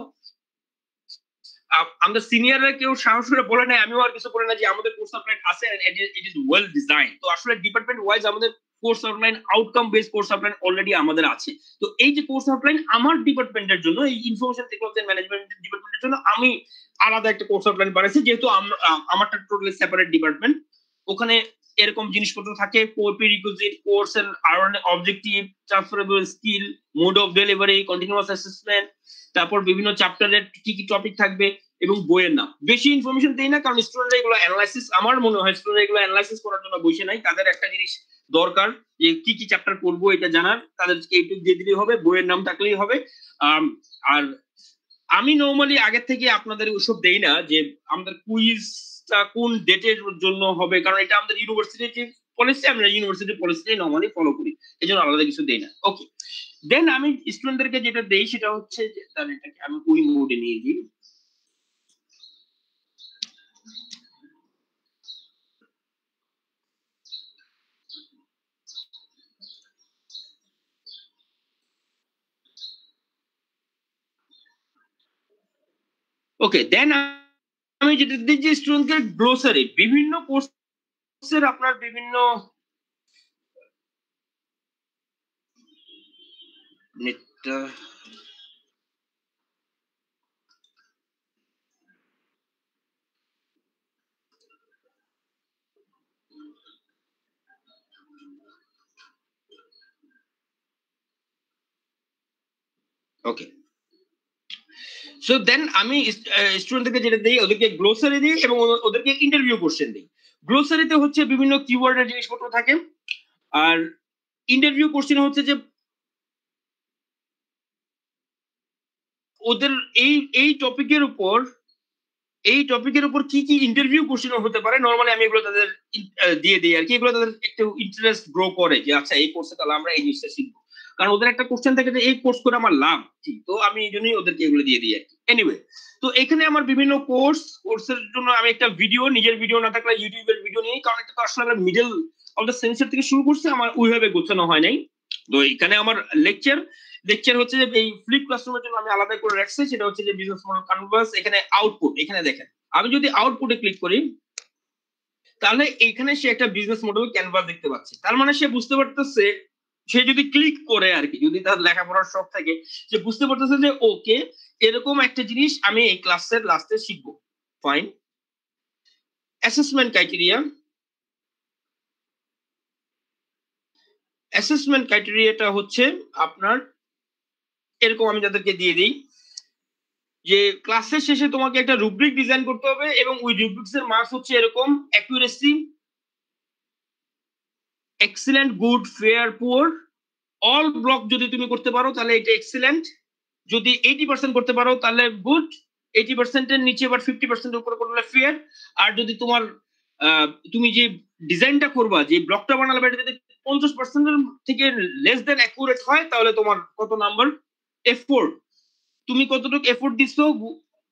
আমাদের সিনিয়ররা কেউ সাহস করে বলে নাই, আমিও আর কিছু বলে না যে আমাদের কোর্স আউটলাইন আছে, ইট ইজ ওয়েল ডিজাইন। তো আসলে ডিপার্টমেন্ট ওয়াইজ আমাদের course outline, outcome base course outline already আমাদের আছে। তো এই যে কোর্স আউটলাইন আমার ডিপার্টমেন্টের জন্য, এই ইনফরমেশন টেকনোলজি ম্যানেজমেন্ট ডিপার্টমেন্টের জন্য আমি আলাদা একটা কোর্স আউটলাইন বানাইছি, যেহেতু আমারটা টোটালি সেপারেট ডিপার্টমেন্ট। ওখানে এরকম জিনিসপত্র থাকে, প্রিরিকুইজিট, কোর্স এর objective, transferable skill, mode of delivery, continuous assessment, তারপর বিভিন্ন চ্যাপ্টারের কি কি টপিক থাকবে এবং বইয়ের নাম। বেশি ইনফরমেশন দেই না, কারণ স্টুডেন্টরা এগুলো অ্যানালাইসিস, আমার মনে হয় স্টুডেন্টরা এগুলো অ্যানালাইসিস করার জন্য বসে নাই। তাদের একটা জিনিস দরকার যে কি কি চ্যাপ্টার পড়বো এটা জানার, তাদেরকে এইটুকু দিয়ে দিলেই হবে, বইয়ের নাম থাকলেই হবে। আর আমি নরমালি আগে থেকে আপনাদের ওসব দেই না যে আমাদের কুইজটা কোন ডেটের জন্য হবে, কারণ এটা আমাদের ইউনিভার্সিটির যে পলিসি, আমরা ইউনিভার্সিটির পলিসিটাই নরমালি ফলো করি, এই জন্য আলাদা কিছু দেই না। ওকে, দেন আমি স্টুডেন্টদেরকে যেটা দেই সেটা হচ্ছে যে তাহলে এটাকে আমি ওই মোডে নিয়ে দিই। ওকে, দেন আমি যেটা দিই যে স্টুডেন্টকে গ্লোসারি, বিভিন্ন কোর্সের আপনার বিভিন্ন নেটটা ওকে। সো দেন আমি স্টুডেন্টদেরকে যেটা দিই, ওদেরকে গ্লোসারি দিই এবং ওদেরকে ইন্টারভিউ কোশ্চেন দিই। গ্লোসারিতে হচ্ছে বিভিন্ন কিওয়ার্ডের জিনিসপত্র থাকে, আর ইন্টারভিউ কোশ্চেন হচ্ছে যে ওদের এই টপিকের উপর কি কি ইন্টারভিউ কোশ্চেন হতে পারে, নরমালি আমি এগুলো তাদের দিয়ে দিই আর কি। এগুলো তাদের একটু ইন্টারেস্ট গ্রো করে যে আচ্ছা এই কোর্সে তাহলে আমরা এই জিনিসটা শিখবো, কারণ ওদের একটা কোশ্চেন থাকে যে এই কোর্স করে আমার লাভ কি, তো আমি এই জন্যই ওদেরকে এগুলো দিয়ে দিই আর কি। এনিওয়ে, তো এখানে আমার বিভিন্ন কোর্সের জন্য আমি একটা ভিডিও, নিজের ভিডিও না থাকলে ইউটিউবের ভিডিও নিই, কারণ এটা তো আসলে আমরা মিডল অফ দ্য সেমিস্টার থেকে শুরু করছি, আমার ওইভাবে গোছানো হয় নাই। তো এখানে আমার লেকচার হচ্ছে যে এই ফ্লিপ ক্লাসরুমের জন্য আমি আলাদা করে রাখছি, সেটা হচ্ছে যে বিজনেস মডেল ক্যানভাস। এখানে আউটপুট, এখানে দেখেন আমি যদি আউটপুটে ক্লিক করি, তাহলে এখানে সে একটা বিজনেস মডেল ক্যানভাস দেখতে পাচ্ছে। তার মানে সে বুঝতে পারতেছে, সে যদি ক্লিক করে আর কি, যদি তার লেখাপড়ার শখ থাকে, সে বুঝতে পারতেছে যে ওকে এরকম একটা জিনিস আমি এই ক্লাসের লাস্টে শিখবো। ফাইন। অ্যাসেসমেন্ট ক্রাইটেরিয়াটা হচ্ছে আপনার এরকম, আমি যাদেরকে দিয়ে দিই যে ক্লাসের শেষে তোমাকে একটা রুব্রিক ডিজাইন করতে হবে, এবং ওই রুব্রিক্স এর মার্কস হচ্ছে এরকম: accuracy, excellent, good, fair, poor. All block যদি তুমি করতে পারো তাহলে এটা এক্সিলেন্ট, যদি 80% করতে পারো তাহলে গুড, 80% এর নিচে বা 50% উপরে করলে ফেয়ার। আর যদি তুমি যে ডিজাইনটা করবা, যে ব্লকটা বানালে, এটা যদি 50% থেকে লেস দেন অ্যাকুরেট হয় তাহলে তোমার কত নাম্বার? এফোর্ট, তুমি কতটুকু এফোর্ট দিছো,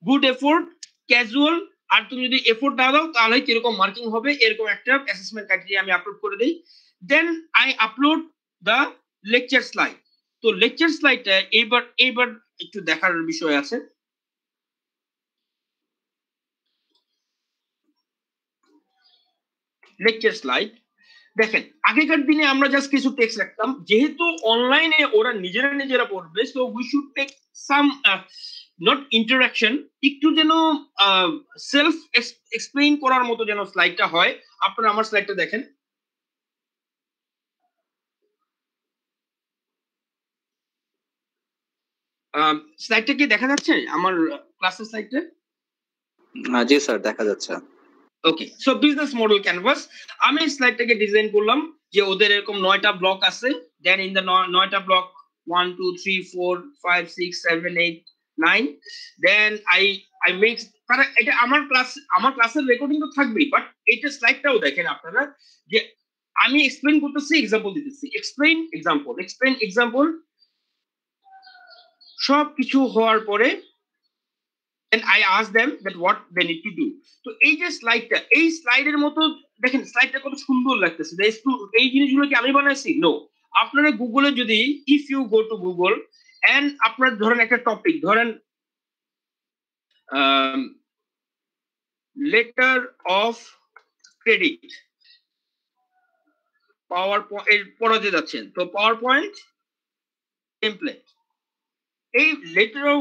গুড এফোর্ট, ক্যাজুয়াল, আর তুমি যদি এফোর্ট না দাও তাহলে কিরকম মার্কিং হবে, এরকম একটা অ্যাসেসমেন্ট ক্রাইটেরিয়া আমি আপলোড করে দিই। Then I upload the lecture slide. তো লেকচার স্লাইডটা এইবার একটু দেখার বিষয় আছে। লেকচার স্লাইড দেখেন, আগেকার দিনে আমরা জাস্ট কিছু টেক্সট রাখতাম, যেহেতু অনলাইনে ওরা নিজেরা পড়বে, so we should take some not interaction, একটু যেন সেলফ এক্সপ্লেইন করার মতো যেন স্লাইডটা হয়। আপনারা আমার স্লাইডটা দেখেন, স্লাইডটা কি দেখা যাচ্ছে আমার ক্লাসের স্লাইডটা? জি স্যার, দেখা যাচ্ছে। ওকে, সো বিজনেস মডেল ক্যানভাস, আমি স্লাইডটাকে ডিজাইন করলাম যে ওদের এরকম 9টা ব্লক আছে। দেন ইন দ্য 9টা ব্লক 1 2 3 4 5 6 7 8 9, দেন আই মেক, কারণ এটা আমার ক্লাসের রেকর্ডিং তো থাকবেই, বাট এইটা স্লাইডটাও দেখেন আপনারা যে আমি এক্সপ্লেইন করতেছি, এক্সাম্পল দিতেছি, এক্সপ্লেইন এক্সাম্পল সব কিছু হওয়ার পরে and I ask them that what they need to do. তো এই যে স্লাইডটা, এই স্লাইডের মতো দেখেন স্লাইডটা কত সুন্দর লাগতেছে। এই জিনিসগুলো কি আমি বানাইছি? নো। আপনারা গুগলে যদি, if you go to Google and আপনার ধরেন একটা টপিক, ধরেন letter of credit, PowerPoint পড়াতে যাচ্ছেন, তো পাওয়ার পয়েন্ট টেমপ্লেট, এই letter of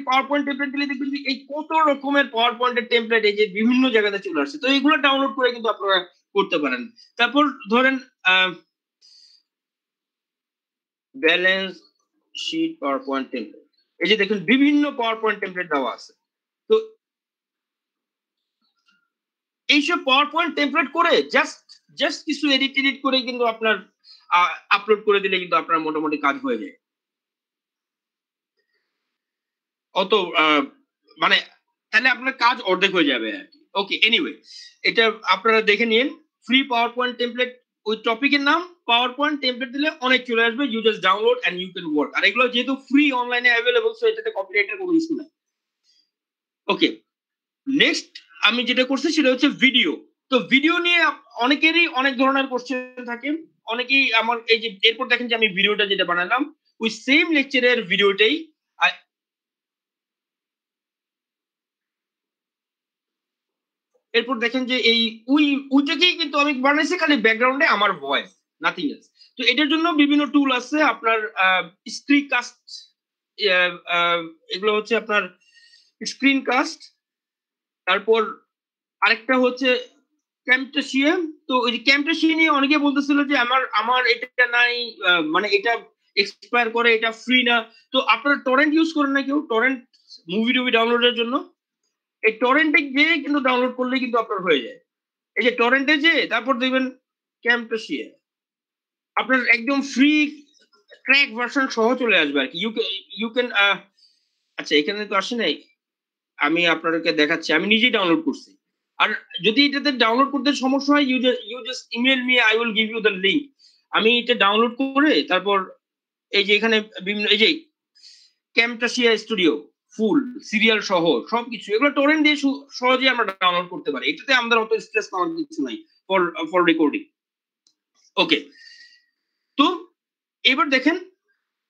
PowerPoint template দিলে দেখবেন যে এই কত রকমের পাওয়ার পয়েন্টের টেমপ্লেট এই যে বিভিন্ন জায়গাতে চলে আসছে। তো এইগুলো ডাউনলোড করে কিন্তু আপনারা করতে পারেন। তারপর ধরেন balance sheet PowerPoint template, এই যে দেখুন বিভিন্ন পাওয়ার পয়েন্ট টেমপ্লেট দেওয়া আছে। তো এইসব পাওয়ার পয়েন্ট টেমপ্লেট করে জাস্ট কিছু এডিট করে কিন্তু আপনার আপলোড করে দিলে কিন্তু আপনার মোটামুটি কাজ হয়ে যায়। অত মানে তাহলে আপনার কাজ অর্ধেক হয়ে যাবে আর কি। ওকে, এনিওয়ে এটা আপনারা দেখে নিন, ফ্রি পাওয়ার পয়েন্ট টেমপ্লেট, ওই টপিকের নাম পাওয়ার পয়েন্ট টেমপ্লেট দিলে অনেক চলে আসবে, you just download and you can work. আর এগুলো যেহেতু ফ্রি অনলাইনে অ্যাভেলেবল, সো এটাতে কপিরাইটের কোনো ইস্যু নাই। ওকে, নেক্সট আমি যেটা করছি সেটা হচ্ছে ভিডিও। তো ভিডিও নিয়ে অনেকেরই অনেক ধরনের কোশ্চেন থাকে, অনেকেই আমার এই যে এরপর দেখেন যে আমি ভিডিওটা যেটা বানালাম ওই সেম লেকচারের ভিডিওটাই, এরপর দেখেন যে এই ওইটাকেই কিন্তু আমি বানাইছি খালি ব্যাকগ্রাউন্ডে আমার ভয়েস, নাথিং এলস। তো এটার জন্য বিভিন্ন টুল আছে আপনার, স্ক্রিনকাস্ট, এগুলো হচ্ছে আপনার স্ক্রিনকাস্ট, তারপর আরেকটা হচ্ছে ক্যামটাশিয়া। তো ওই যে ক্যামটাশিয়া নিয়ে অনেকে বলতেছিল যে আমার এটা নাই, মানে এটা এক্সপায়ার করে, এটা ফ্রি না। তো আপনারা টরেন্ট ইউজ করেন না কেউ? টরেন্ট মুভি টুভি ডাউনলোডের জন্য এই টরেন্টে গিয়ে কিন্তু ডাউনলোড করলে কিন্তু আপনার হয়ে যায়। এই যে টরেন্টে যে তারপর দেখবেন ক্যামটাশিয়া, আপনার একদম ফ্রি ক্র্যাক ভার্সন সহ চলে আসবে আর কি। ইউ ক্যান আচ্ছা এখানে তো আসে নাই, আমি আপনাদেরকে দেখাচ্ছি, আমি নিজেই ডাউনলোড করছি। আর যদি এটাতে ডাউনলোড করতে সমস্যা হয়, you just email me, I will give you the link. আমি এটা ডাউনলোড করে তারপর এই যে এখানে বিভিন্ন এই যে ক্যামটাশিয়া স্টুডিও ফুল সিরিয়াল সহ সবকিছু, এগুলো টরেন্ট দিয়ে সহজে আমরা ডাউনলোড করতে পারি। এটাতে আমাদের অত স্ট্রেস নেওয়ার কিছু নাই ফর রেকর্ডিং। ওকে, তো এবার দেখেন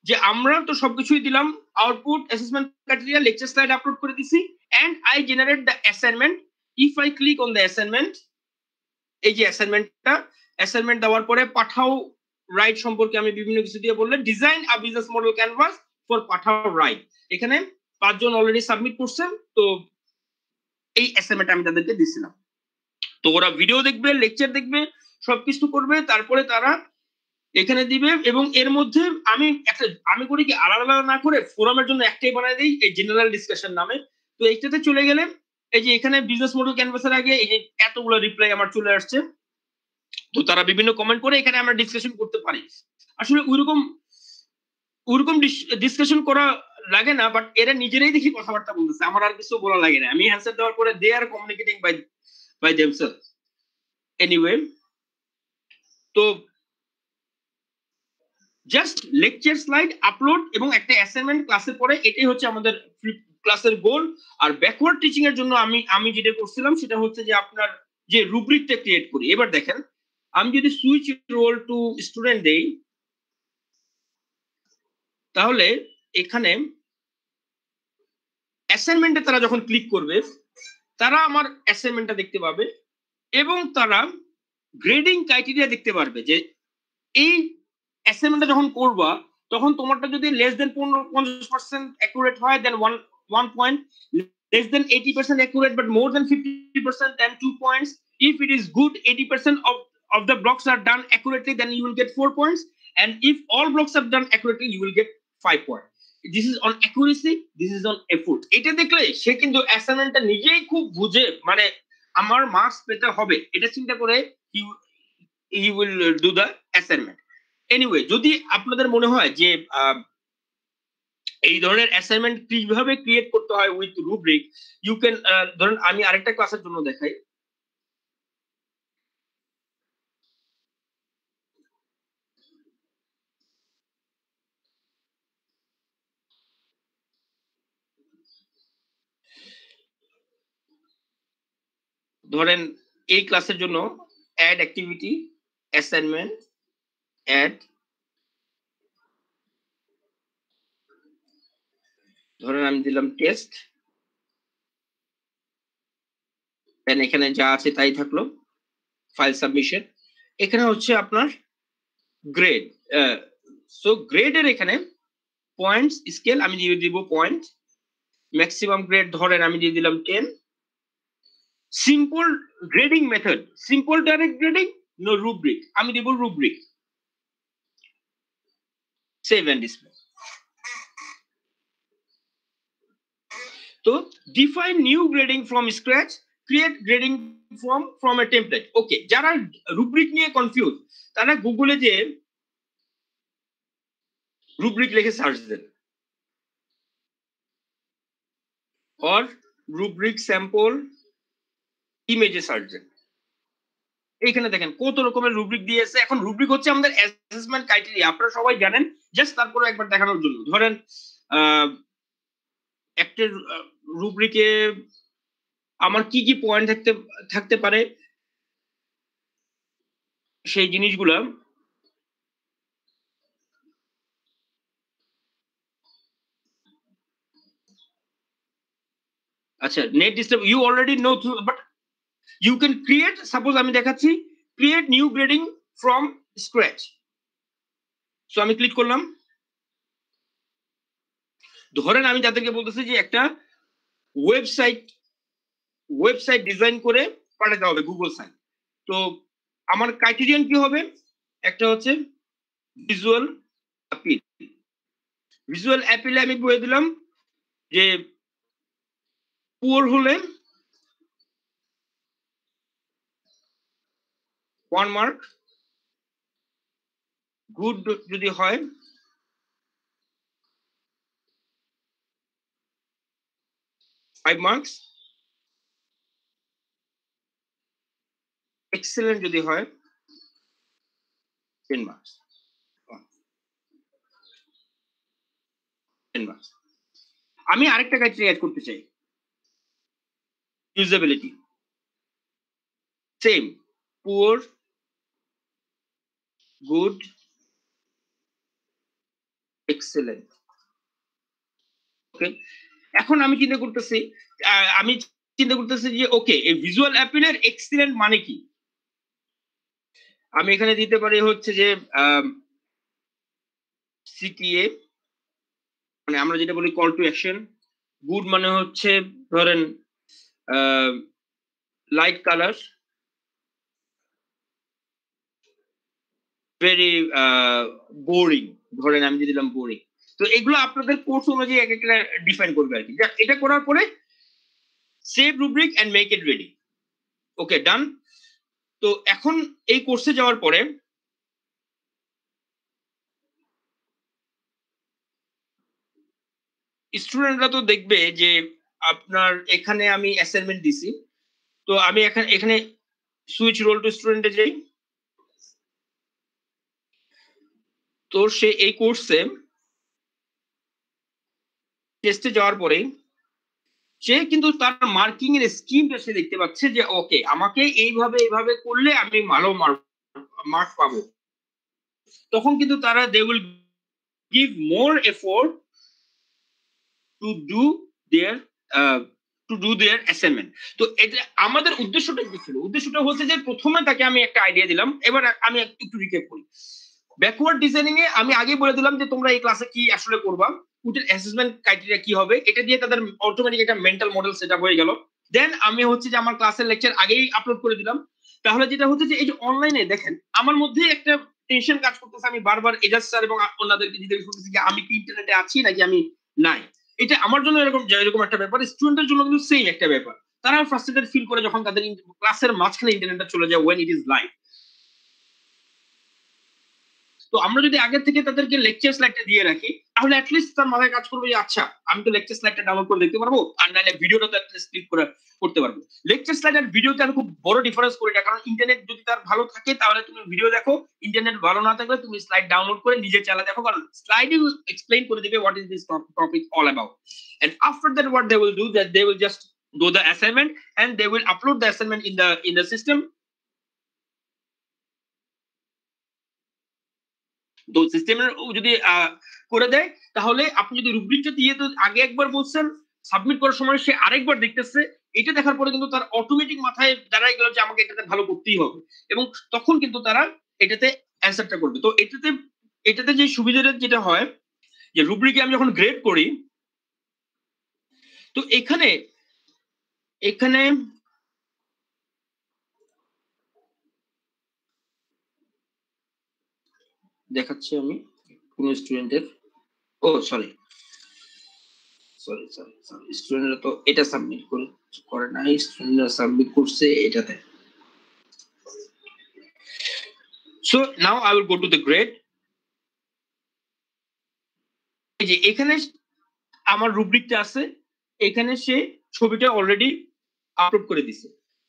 যে আমরা তো সবকিছুই দিলাম, output, assessment criteria, lecture slide upload করে দিছি, and I generate the assignment. If I click on the assignment, এই যে অ্যাসাইনমেন্ট দেওয়ার পরে পাঠাও রাইট সম্পর্কে আমি বিভিন্ন কিছু দিয়ে বললে, design a business model canvas for Pathao right, এখানে 5 জন অলরেডি সাবমিট করছেন। তো এই অ্যাসাইনমেন্ট আমি তাদেরকে দিছিলাম। তো ওরা ভিডিও দেখবে, লেকচার দেখবে, সবকিছু করবে, তারপরে তারা এখানে দিবে। এবং এর মধ্যে আমি করি কি আলাদা না করে ফোরামের জন্য একটাই বানাই দিই, এই জেনারেল ডিসকাশন নামে। তো এইটাতে চলে গেলে এই যে এখানে বিজনেস মডেল ক্যানভাসের আগে এই যে এতগুলো রিপ্লাই আমার চলে আসছে। তো তারা বিভিন্ন কমেন্ট করে এখানে আমরা ডিসকাশন করতে পারি। আসলে ওইরকম ডিসকাশন করা লাগে না, বাট এরা নিজেরাই দেখি কথাবার্তা বলতেছে, আমার আর কিছু বলা লাগে না। আমি অ্যান্সার দেওয়ার পরে দে আর কমিউনিকেটিং বাই দেমসেলস। এনিওয়ে, তো জাস্ট লেকচার স্লাইড আপলোড এবং একটা অ্যাসাইনমেন্ট ক্লাসের পরে, এটাই হচ্ছে আমাদের ক্লাসের গোল। আর ব্যাকওয়ার্ড টিচিং এর জন্য আমি যেটা করছিলাম সেটা হচ্ছে যে আপনার যে রুব্রিকটা ক্রিয়েট করি। এবার দেখেন, আমি যদি সুইচ রোল টু স্টুডেন্ট দেই, তাহলে এখানে অ্যাসাইনমেন্টে তারা যখন ক্লিক করবে, তারা আমার অ্যাসাইনমেন্টটা দেখতে পাবে এবং তারা গ্রেডিং ক্রাইটেরিয়া দেখতে পারবে যে এই অ্যাসাইনমেন্টটা যখন করবা তখন তোমারটা যদি লেস দেন 50% অ্যাকুরেট হয় দেন 1 point, less than 80% accurate but more than 50% then 2 points. If it is good, 80% of the blocks are done accurately, then you will get 4 points, and if all blocks are done accurately you will get 5 points. This is on accuracy, this is on effort. এটা দেখলে সে কিন্তু অ্যাসাইনমেন্টটা নিজেই খুব বুঝে, মানে আমার marks পেতে হবে এটা চিন্তা করে he will do the assignment. Anyway, যদি আপনাদের মনে হয় যে এই ধরনের অ্যাসাইনমেন্ট কিভাবে ক্রিয়েট করতে হয় উইথ রুব্রিক, ইউ ক্যান, ধরুন আমি আরেকটা ক্লাসের জন্য দেখাই। ধরেন এই ক্লাসের জন্য অ্যাড অ্যাক্টিভিটি, অ্যাসাইনমেন্ট, অ্যাড, ধরেন আমি দিলাম টেস্ট, দেন এখানে যা আছে তাই থাকলো, ফাইল সাবমিশন। এখানে হচ্ছে আপনার গ্রেড। সো গ্রেডের এখানে পয়েন্টস স্কেল আমি দিয়ে দিব পয়েন্ট, ম্যাক্সিমাম গ্রেড ধরেন আমি দিয়ে দিলাম 10। Simple grading method, simple direct grading, no rubric, আমি দিব রুব্রিক। Save and display. তো define new grading from scratch, create grading from a template. Okay, যারা রুব্রিক নিয়ে কনফিউজ তারা গুগলে যে রুব্রিক লিখে সার্চ দেন, অর রুব্রিক স্যাম্পল ইমেজে সার্চ দেন। এইখানে দেখেন কত রকমের রুব্রিক দিয়েছে। এখন রুব্রিক হচ্ছে আমাদের অ্যাসেসমেন্ট ক্রাইটেরিয়া, আপনারা সবাই জানেন, জাস্ট তারপরে একবার দেখানোর জন্য। ধরেন একটা রুব্রিকে আমার কি কি পয়েন্ট থাকতে পারে সেই জিনিসগুলো আচ্ছা, net disturb you already know, but you can create, suppose আমি দেখাচ্ছি, create new grading from scratch. So আমি ক্লিক করলাম। ধরেন আমি যাদেরকে বলতেছি যে একটা ওয়েবসাইট ডিজাইন করে পাঠাতে হবে গুগল সাইট, তো আমার ক্রাইটেরিয়ান কি হবে? একটা হচ্ছে ভিজুয়াল অ্যাপিল। ভিজুয়াল অ্যাপিলে আমি বলে দিলাম যে পুয়ার হলে 1 মার্ক, গুড যদি হয় 5 মার্কস, এক্সেলেন্ট যদি হয় 10 মার্কস। 10 মার্কস। আমি আরেকটা ক্রাইটেরিয়া অ্যাড করতে চাই, usability. Same, poor, good, excellent. Okay, এখন আমি চিন্তা করতেছি যে ওকে, এই ভিজুয়াল অ্যাপিলের এক্সিলেন্ট মানে কি? আমি এখানে দিতে পারি হচ্ছে যে সিটিএ, মানে আমরা যেটা বলি কল টু অ্যাকশন। গুড মানে হচ্ছে ধরেন লাইট কালার, ভেরি বোরিং, ধরেন আমি দিয়ে দিলাম বোরিং। তো এগুলো আপনাদের কোর্স অনুযায়ী এক একটা ডিফাইন করবে আর কি। এটা করার পরে save rubric and make it ready. Okay, done. তো এখন এই কোর্সে যাওয়ার পরে স্টুডেন্টরা তো দেখবে যে আপনার এখানে আমি অ্যাসাইনমেন্ট দিছি। তো আমি এখানে সুইচ রোল টু স্টুডেন্টে যাই। তো সে এই কোর্সে টেস্টে যাওয়ার পরে সে কিন্তু তার মার্কিং এর স্কিমটা সে দেখতে পাচ্ছে যে ওকে আমাকে এইভাবে করলে আমি ভালো মার্ক পাবো। তখন কিন্তু তারা they will give more effort to do their assignment. তো এটা আমাদের উদ্দেশ্যটা কি ছিল? উদ্দেশ্যটা হচ্ছে যে প্রথমে তাকে আমি একটা আইডিয়া দিলাম, এবার আমি একটু রিক্যাপ করি। ব্যাকওয়ার্ড ডিজাইনিং এ আমি আগে বলে দিলাম যে তোমরা এই ক্লাসে কি আসলে করবা, ওটার অ্যাসেসমেন্ট ক্রাইটেরিয়া কি হবে, এটা দিয়ে তাদের অটোমেটিক একটা মেন্টাল মডেল সেটআপ হয়ে গেল। দেন আমি হচ্ছে যে আমার ক্লাসের লেকচার আগেই আপলোড করে দিলাম। তাহলে যেটা হচ্ছে যে এই যে অনলাইনে দেখেন আমার মধ্যে একটা টেনশন কাজ করতেছে, আমি বারবার এজাজ স্যার এবং অন্যদেরকে জিজ্ঞেস করতেছি যে আমি কি ইন্টারনেটে আছি নাকি আমি নাই। এটা আমার জন্য এরকম একটা ব্যাপার, স্টুডেন্টের জন্য কিন্তু সেম একটা ব্যাপার। তারা ফ্রাস্ট্রেটেড ফিল করে যখন তাদের ক্লাসের মাঝখানে ইন্টারনেটটা চলে যায় when it is live। তো আমরা যদি আগে থেকে তাদেরকে লেকচার স্লাইডটা দিয়ে রাখি তাহলে অ্যাটলিস্ট তার মাথায় কাজ করবে যে আচ্ছা আমি তো লেকচার স্লাইডটা ডাউনলোড করে দেখতে পারবো, আর নাহলে ভিডিওটা তো অ্যাটলিস্ট ক্লিক করে করতে পারবো। লেকচার স্লাইড আর ভিডিওতে আমি খুব বড় ডিফারেন্স করি না, কারণ ইন্টারনেট যদি তার ভালো থাকে তাহলে তুমি ভিডিও দেখো, ইন্টারনেট ভালো না থাকলে তুমি স্লাইড ডাউনলোড করে নিজে চালা দেখো, কারণ স্লাইড উইল এক্সপ্লেইন করে দিবে what is this topic all about. And after that what they will do that they will just do the assignment and they will upload the assignment in the system। তো সিস্টেমের যদি করে দেয় তাহলে আপনি যদি রুব্রিকটা দিয়ে তো আগে একবার বলছেন, সাবমিট করার সময় সে আরেকবার দেখতেছে, এটা দেখার পরে কিন্তু তার অটোমেটিক মাথায় দাঁড়ায় গেল যে আমাকে এটাতে ভালো করতেই হবে, এবং তখন কিন্তু তারা এটাতে অ্যান্সারটা করবে। তো এটাতে যে সুবিধাটা যেটা হয় যে রুব্রিকে আমি যখন গ্রেড করি, তো এখানে দেখাচ্ছি আমি কোন স্টুডেন্টের, ও সরি স্টুডেন্টরা তো এটা সাবমিট করে নাই, স্টুডেন্টরা সাবমিট করছে এটাতে। So now I will go to the grade. এই যে এখানে আমার রুব্রিকটা আছে, এখানে সে ছবিটা অলরেডি আপলোড করে দিছে।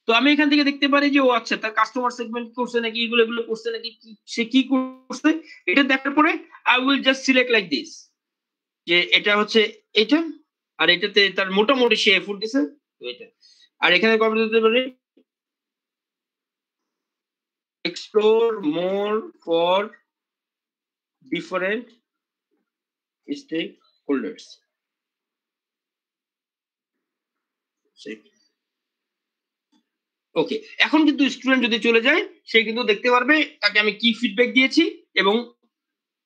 তো আমি এখান থেকে দেখতে পারি যে ও আচ্ছা তার কাস্টমার সেগমেন্ট করছে নাকি, এগুলো করছে নাকি, সে কি করছে, এটা দেখার পরে I will just select like this যে এটা হচ্ছে এটা, আর এটাতে তার মোটামুটি সে এফোর্ট দিছে এটা। আর এখানে কবে দিতে পারি explore more for different stakeholders। ওকে, এখন কিন্তু স্টুডেন্ট যদি চলে যায় সে কিন্তু দেখতে পারবে তাকে আমি কি ফিডব্যাক দিয়েছি এবং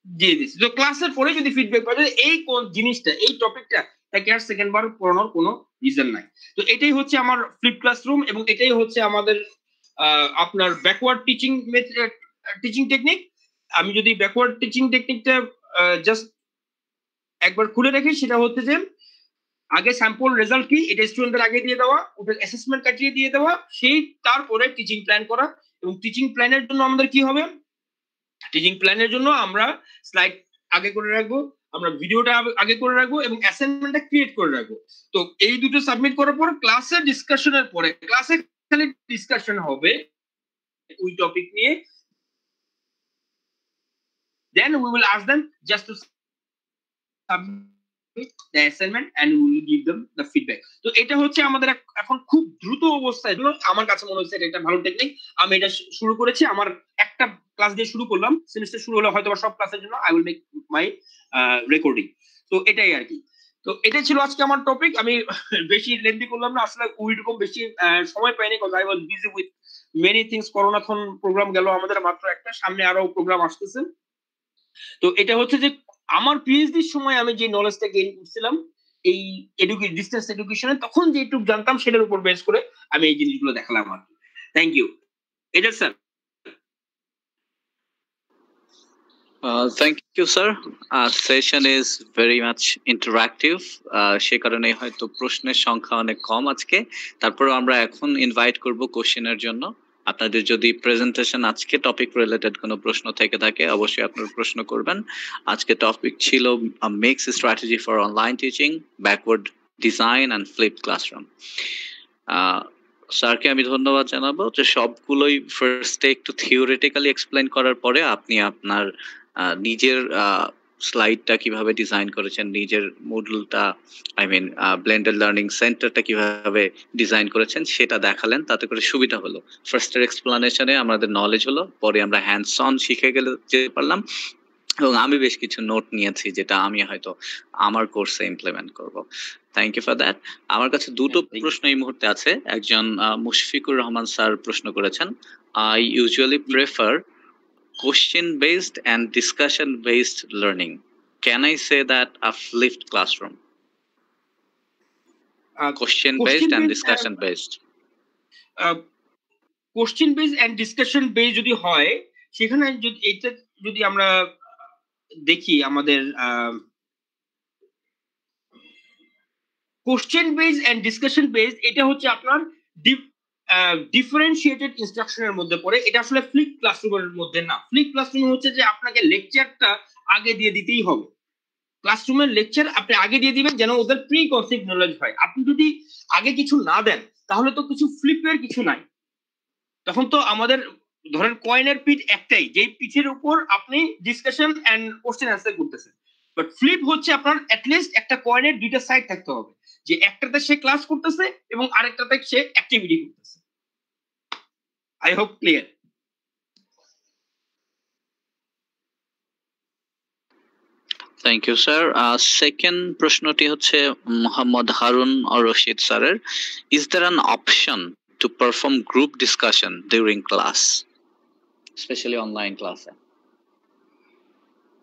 দিয়ে দিয়েছি। তো ক্লাসের পরে যদি ফিডব্যাক পাওয়া যায় এই কোন জিনিসটা, এই টপিকটা তাকে আর সেকেন্ড বার পড়ানোর কোনো রিজন নাই। তো এটাই হচ্ছে আমার ফ্লিপ ক্লাসরুম, এবং এটাই হচ্ছে আমাদের আপনার ব্যাকওয়ার্ড টিচিং টেকনিক। আমি যদি ব্যাকওয়ার্ড টিচিং টেকনিকটা জাস্ট একবার খুলে রাখি, সেটা হচ্ছে যে আগে স্যাম্পল রেজাল্ট কি এটা স্টুডেন্টদের আগে দিয়ে দেওয়া, ওদের অ্যাসেসমেন্ট কাটিয়ে দিয়ে দেওয়া, সেই তারপরে টিচিং প্ল্যান করা। এবং টিচিং প্ল্যানের জন্য আমাদের কি হবে, টিচিং প্ল্যানের জন্য আমরা স্লাইড আগে করে রাখবো, আমরা ভিডিওটা আগে করে রাখবো এবং অ্যাসাইনমেন্টটা ক্রিয়েট করে রাখবো। তো এই দুটো সাবমিট করার পর ক্লাসে ডিসকাশনের পরে, ক্লাসে খালি ডিসকাশন হবে ওই টপিক নিয়ে, then we will ask them just to submit the assignment and we will give them the feedback। তো এটা হচ্ছে আমাদের এখন খুব দ্রুত অবস্থায়, আমার কাছে মনে হচ্ছে এটা ভালো টেকনিক। আমি এটা শুরু করেছি, আমার একটা ক্লাস দিয়ে শুরু করলাম, সেমিস্টার শুরু হলো হয়তো সব ক্লাসের জন্য I will make my recording. তো এটাই আর কি। তো এটাই ছিল আজকে আমার টপিক। আমি বেশি লেন্দি করলাম না, আসলে ওইরকম বেশি সময় পাইনি, because I was busy with many things. Coronathon program গেল আমাদের মাত্র একটা, সামনে আরো প্রোগ্রাম আসতেছে। তো এটা হচ্ছে যে আমার পিএইচডির সময় আমি যে নলেজটা গেইন করছিলাম এই ডিস্টেন্স এডুকেশনে, তখন যেটুকু জানতাম সেটার উপর বেস করে আমি এই জিনিসগুলো দেখালাম আর কি। Thank you. এটা sir. Thank you, sir. Session is very much interactive. সে কারণে হয়তো প্রশ্নের সংখ্যা অনেক কম আজকে। তারপর আমরা এখন ইনভাইট করব কোশ্চেনের জন্য। আপনাদের যদি প্রেজেন্টেশন আজকে টপিক রিলেটেড কোনো প্রশ্ন থেকে থাকে অবশ্যই আপনারা প্রশ্ন করবেন। আজকে টপিক ছিল mix strategy for online teaching, backward design and flip classroom. স্যারকে আমি ধন্যবাদ জানাবো যে সবগুলোই ফার্স্টে একটু থিওরিটিক্যালি এক্সপ্লেন করার পরে আপনি আপনার নিজের স্লাইডটা কিভাবে ডিজাইন করেছেন, নিজের মডুলটা ব্লেন্ডেড লার্নিং সেন্টারটা কিভাবে ডিজাইন করেছেন সেটা দেখালেন, তাতে করে সুবিধা হলো। ফার্স্টের এক্সপ্লানেশনে আমাদের নলেজ হলো, পরে আমরা হ্যান্ডস অন শিখে যেতে পারলাম, এবং আমি বেশ কিছু নোট নিয়েছি যেটা আমি হয়তো আমার কোর্সে ইমপ্লিমেন্ট করব। Thank you for that. আমার কাছে দুটো প্রশ্ন এই মুহূর্তে আছে। একজন মুশফিকুর রহমান স্যার প্রশ্ন করেছেন, I usually prefer question based and discussion based learning. Can I say that a flipped classroom? Question based and discussion based. Question based and discussion based যদি হয়, সেখানে যদি এটা যদি আমরা দেখি আমাদের question base and discussion base, এটা হচ্ছে আপনার ডিফারেন্সিয়েটেড ইনস্ট্রাকশনের মধ্যে পড়ে। এটা আসলে ফ্লিপ ক্লাসরুমের মধ্যে না। ফ্লিপ ক্লাসরুম হচ্ছে যে আপনাকে লেকচারটা আগে দিয়ে দিতেই হবে। ক্লাসরুমের লেকচার আপনি আগে দিয়ে দিবেন যেন ওদের প্রি কনসেপ্ট নলেজ হয়। আপনি যদি আগে কিছু না দেন তাহলে তো কিছু ফ্লিপের কিছু নাই, তখন তো আমাদের ধরেন কয়েনের পিঠ একটাই, যেই পিঠের উপর আপনি ডিসকাশন এন্ড কোশ্চেন অ্যান্সার করতেছেন। বাট ফ্লিপ হচ্ছে আপনার অ্যাটলিস্ট একটা কয়েনের দুইটা সাইড থাকতে হবে, যে একটাতে সে ক্লাস করতেছে এবং আরেকটাতে সে অ্যাক্টিভিটি করতেছে। I hope clear. Thank you sir. Second প্রশ্নটি হচ্ছে মোহাম্মদ হারুন রশিদ স্যারের, is there an option to perform group discussion during class, especially online class?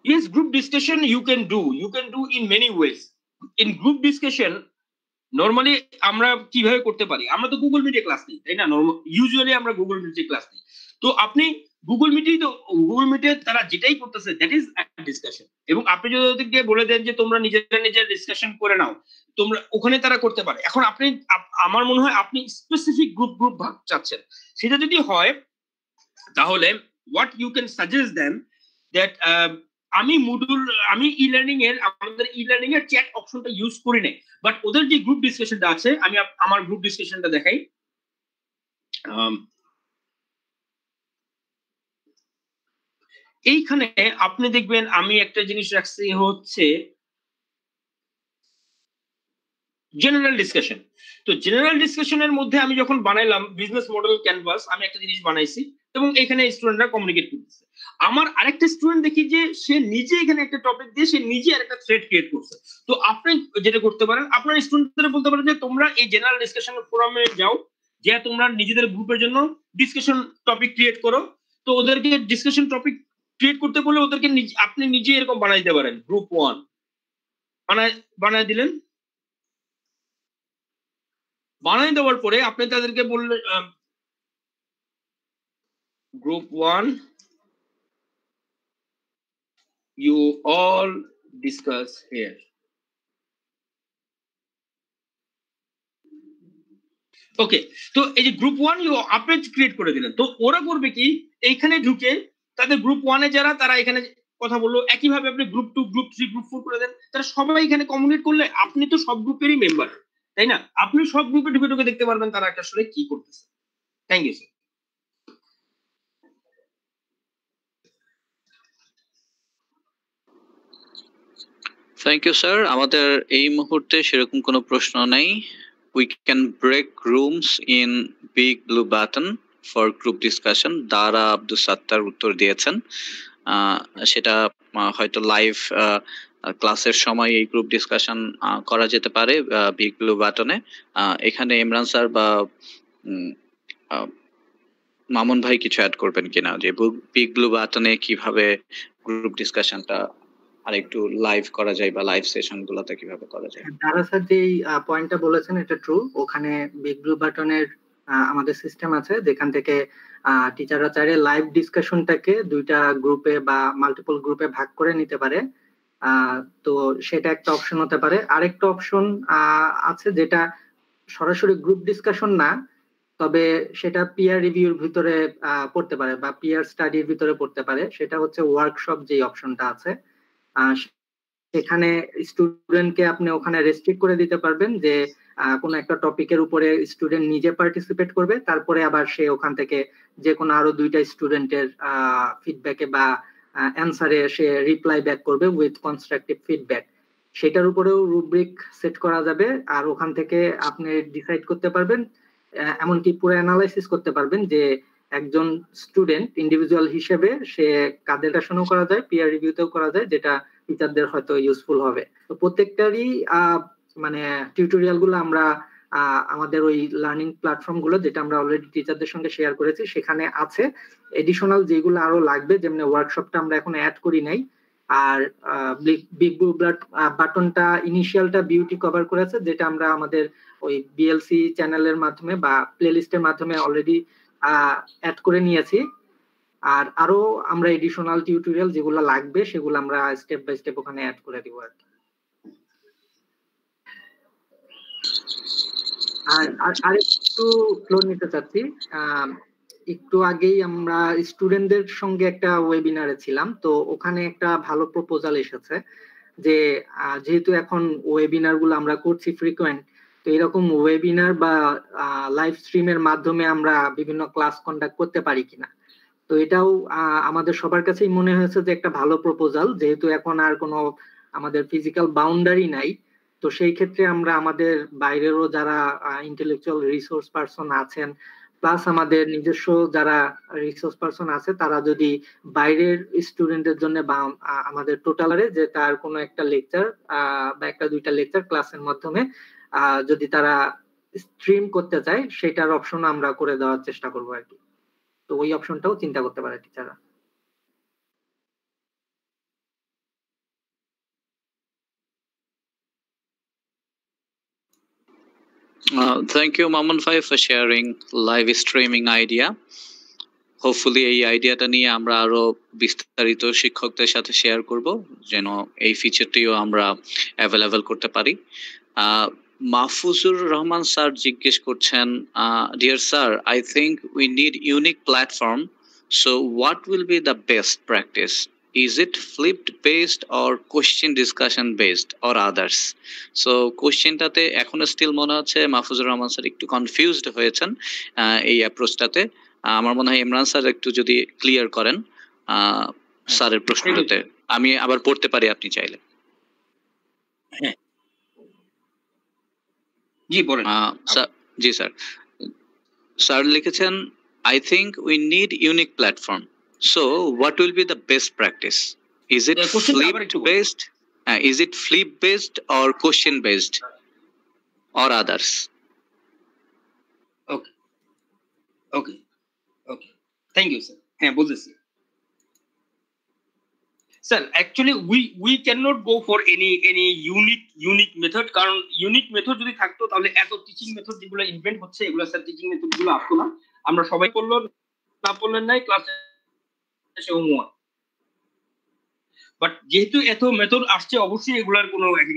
Yes, group discussion you can do in many ways. In group discussion normally আমরা কিভাবে করতে পারি, আমরা তো Google মিটে ক্লাস নিই, তাই না? ইউজুয়ালি আমরা গুগল মিটে ক্লাস নিই। তো আপনি গুগল মিটে তারা যেটাই করতেছে দ্যাট ইজ একটা ডিসকাশন, এবং আপনি যদি ওদেরকে বলে দেন যে তোমরা নিজের ডিসকাশন করে নাও, তোমরা ওখানে তারা করতে পারে। এখন আপনি, আমার মনে হয় আপনি স্পেসিফিক গ্রুপ ভাগ চাচ্ছেন। সেটা যদি হয় তাহলে what you can suggest them that আমি আমাদের ই লার্নিং এর চ্যাট অপশনটা ইউজ করি না, বাট ওদের যে গ্রুপ ডিসকাশনটা আছে, আমি আমার গ্রুপ ডিসকাশনটা দেখাই। এইখানে আপনি দেখবেন আমি একটা জিনিস রাখছি হচ্ছে জেনারেল ডিসকাশন। তো জেনারেল ডিসকাশনের মধ্যে আমি যখন বানাইলাম বিজনেস মডেল ক্যানভাস, আমি একটা জিনিস বানাইছি এবং এখানে স্টুডেন্টরা কমিউনিকেট করতেছে। আমার আরেকটা স্টুডেন্ট দেখি যে সে নিজে এখানে একটা টপিক দিয়ে সে নিজে আরেকটা থ্রেড ক্রিয়েট করছে। তো আপনি যেটা করতে পারেন, আপনার স্টুডেন্টদের বলতে পারেন যে তোমরা এই জেনারেল ডিসকাশন ফোরামে যাও, যে তোমরা নিজেদের গ্রুপের জন্য ডিসকাশন টপিক ক্রিয়েট করো। তো ওদেরকে ডিসকাশন টপিক ক্রিয়েট করতে বলে ওদেরকে আপনি নিজে এরকম বানাই দিতে পারেন। গ্রুপ 1 বানাই দিলেন, বানাই দেওয়ার পরে আপনি তাদেরকে বললেন group 1 you all discuss here. ওকে, তো এই যে গ্রুপ 1 ইউ আপনি ক্রিয়েট করে দিলেন। তো ওরা করবে কি, এইখানে ঢুকে তাদের গ্রুপ 1 এ যারা তারা এখানে কথা বললো, একইভাবে আপনি গ্রুপ 2 গ্রুপ 3 গ্রুপ 4 করে দেন, তারা সবাই এখানে কমিউনিকেট করলে আপনি তো সব গ্রুপেরই মেম্বার, তাই না? আপনি সব গ্রুপে ঢুকে দেখতে পারবেন তারা আসলে কি করতেছে। Thank you sir. Thank you sir. আমাদের এই মুহূর্তে সেরকম কোনো প্রশ্ন নেই। We can break rooms in Big Blue Button for group discussion. দারা আব্দুল সাত্তার উত্তর দিয়েছেন, সেটা হয়তো লাইভ ক্লাসের সময় এই গ্রুপ ডিসকাশন করা যেতে পারে বিগ ব্লু বাটনে। এখানে ইমরান স্যার বা মামুন ভাই কিছু অ্যাড করবেন কিনা, যে বিগ ব্লু বাটনে কিভাবে গ্রুপ ডিসকাশনটা আরেকটু লাইভ করা যায় বা লাইভ সেশন গুলোতে কিভাবে করা যায়? দারা স্যার যে পয়েন্টটা বলেছেন এটা ট্রু। ওখানে বিগ ব্লু বাটনের আমাদের সিস্টেম আছে যেখান থেকে টিচাররা চাইলে লাইভ ডিসকাশনটাকে দুইটা গ্রুপে বা মাল্টিপল গ্রুপে ভাগ করে নিতে পারে। তো সেটা একটা অপশন হতে পারে। আরেকটা অপশন আছে যেটা সরাসরি গ্রুপ ডিসকাশন না, তবে সেটা পিয়ার রিভিউর ভিতরে পড়তে পারে বা পিয়ার স্টাডির ভিতরে পড়তে পারে। সেটা হচ্ছে ওয়ার্কশপ যে অপশনটা আছে, সেখানে স্টুডেন্টকে আপনি ওখানে রেস্ট্রিক্ট করে দিতে পারবেন যে কোনো একটা টপিকের উপরে স্টুডেন্ট নিজে পার্টিসিপেট করবে, তারপরে আবার সে ওখান থেকে যে কোনো আরো দুইটা স্টুডেন্টের ফিডব্যাকে বা অ্যান্সারে সে রিপ্লাই ব্যাক করবে উইথ কনস্ট্রাকটিভ ফিডব্যাক। সেটার উপরেও রুব্রিক সেট করা যাবে, আর ওখান থেকে আপনি ডিসাইড করতে পারবেন, এমনকি পুরো অ্যানালাইসিস করতে পারবেন যে একজন স্টুডেন্ট ইন্ডিভিজুয়াল হিসেবে সে কাদের দেখাশোনা করা যায়, পিয়ার রিভিউতেও করা যায়, যেটা টিচারদের হয়তো ইউজফুল হবে। তো প্রত্যেকটারই মানে টিউটোরিয়াল গুলো আমরা আমাদের ওই লার্নিং প্ল্যাটফর্ম গুলো, যেটা আমরা অলরেডি টিচারদের সঙ্গে শেয়ার করেছি, সেখানে আছে। এডিশনাল যেগুলো আরো লাগবে, যেমন ওয়ার্কশপটা আমরা এখন অ্যাড করি নাই, আর বিগ ব্লু বাটনটা ইনিশিয়ালটা বিউটি কভার করেছে, যেটা আমরা আমাদের ওই বিএলসি চ্যানেলের মাধ্যমে বা প্লেলিস্টের মাধ্যমে অলরেডি অ্যাড করে নিয়েছি। আর আরো আমরা এডিশনাল টিউটোরিয়াল যেগুলো লাগবে সেগুলো আমরা স্টেপ বাই স্টেপ ওখানে অ্যাড করে দিব আর কি। আর একটু ফ্লো নিতে চাচ্ছি, একটু আগেই আমরা স্টুডেন্টদের সঙ্গে একটা ওয়েবিনারে ছিলাম, তো ওখানে একটা ভালো প্রপোজাল এসেছে যে যেহেতু এখন ওয়েবিনার গুলো আমরা করছি ফ্রিকোয়েন্ট, তো এরকম ওয়েবিনার বা লাইভ স্ট্রিমের মাধ্যমে আমরা বিভিন্ন ক্লাস কন্ডাক্ট করতে পারি কিনা। তো এটাও আমাদের সবার কাছেই মনে হয়েছে যে একটা ভালো প্রপোজাল, যেহেতু এখন আর কোনো আমাদের ফিজিক্যাল বাউন্ডারি নাই। তো সেই ক্ষেত্রে আমরা আমাদের বাইরেরও যারা ইন্টেলেকচুয়াল রিসোর্স পারসন আছেন, প্লাস আমাদের নিজস্ব যারা রিসোর্স পারসন আছে, তারা যদি বাইরের স্টুডেন্টের জন্য বা আমাদের টোটালারে যে তার কোনো একটা লেকচার বা একটা দুইটা লেকচার ক্লাসের মাধ্যমে যদি তারা স্ট্রিম করতে চায়, সেটার অপশন আমরা করে দেওয়ার চেষ্টা করবো আর কি। তো ওই অপশনটাও চিন্তা করতে পারে টিচাররা। Thank you, Maman Bhai, for sharing live streaming idea. Hopefully এই আইডিয়াটা নিয়ে আমরা আরো বিস্তারিত শিক্ষকদের সাথে শেয়ার করব, যেন এই ফিচারটিও আমরা অ্যাভেলেবল করতে পারি। মাহফুজুর রহমান স্যার জিজ্ঞেস করছেন, dear sir, I think we need unique platform, so what will be the best practice? Is it flipped based or question discussion based or others? So কোশ্চেনটাতে এখনো স্টিল মনে হচ্ছে মাহফুজুর রহমান স্যার একটু কনফিউজড হয়েছেন এই অ্যাপ্রোচটাতে। আমার মনে হয় ইমরান স্যার একটু যদি ক্লিয়ার করেন স্যারের প্রশ্নটাতে, আমি আবার পড়তে পারি আপনি চাইলে। জি বলেন। জি স্যার, স্যার লিখেছেন, I think we need unique platform. So what will be the best practice? Is it flipped based? Is it flip based or question based or others? Okay. Okay. Okay. Thank you, sir. হ্যাঁ বুঝেছি। Sir, actually we cannot go for any unique method, কারণ unique method যদি থাকতো তাহলে এত teaching method যেগুলো invent হচ্ছে এগুলো স্যার টিচিং মেথড গুলো আসতো না। আমরা সবাই পড়লো না পড়লেন নাই ক্লাসে এসে হোমওয়ার্ক, বাট যেহেতু এত মেথড আসছে অবশ্যই এগুলার কোনো এক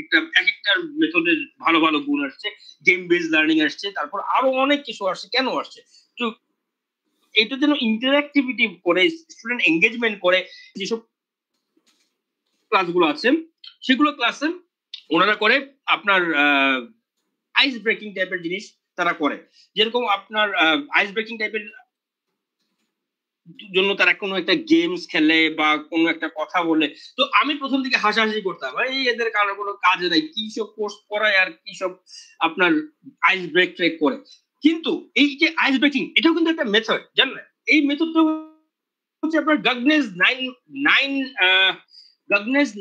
একটা মেথডের ভালো ভালো গুণ আসছে, গেম বেসড লার্নিং আসছে, তারপর আরো অনেক কিছু আসছে। কেন আসছে? তো এটা যেন ইন্টারঅ্যাক্টিভিটি করে, স্টুডেন্ট এঙ্গেজমেন্ট করে, যেসব ক্লাসগুলো আছে সেগুলো ক্লাসে ওনারা করে আপনার আইস ব্রেকিং টাইপের জিনিস তারা করে। যেরকম আপনার আইস ব্রেকিং টাইপের জন্য তারা কোনো একটা গেমস খেলে বা কোনো একটা কথা বলে। তো আমি প্রথম দিকে হাসাহাসি করতাম, এই এদের কারো কোনো কাজে নাই, কি সব কোর্স করায় আর কি সব আপনার আইস ব্রেক ট্রেক করে। কিন্তু এই যে আইস ব্রেকিং, এটাও কিন্তু একটা মেথড, জানেন? এই মেথডটা হচ্ছে আপনার গাগনেস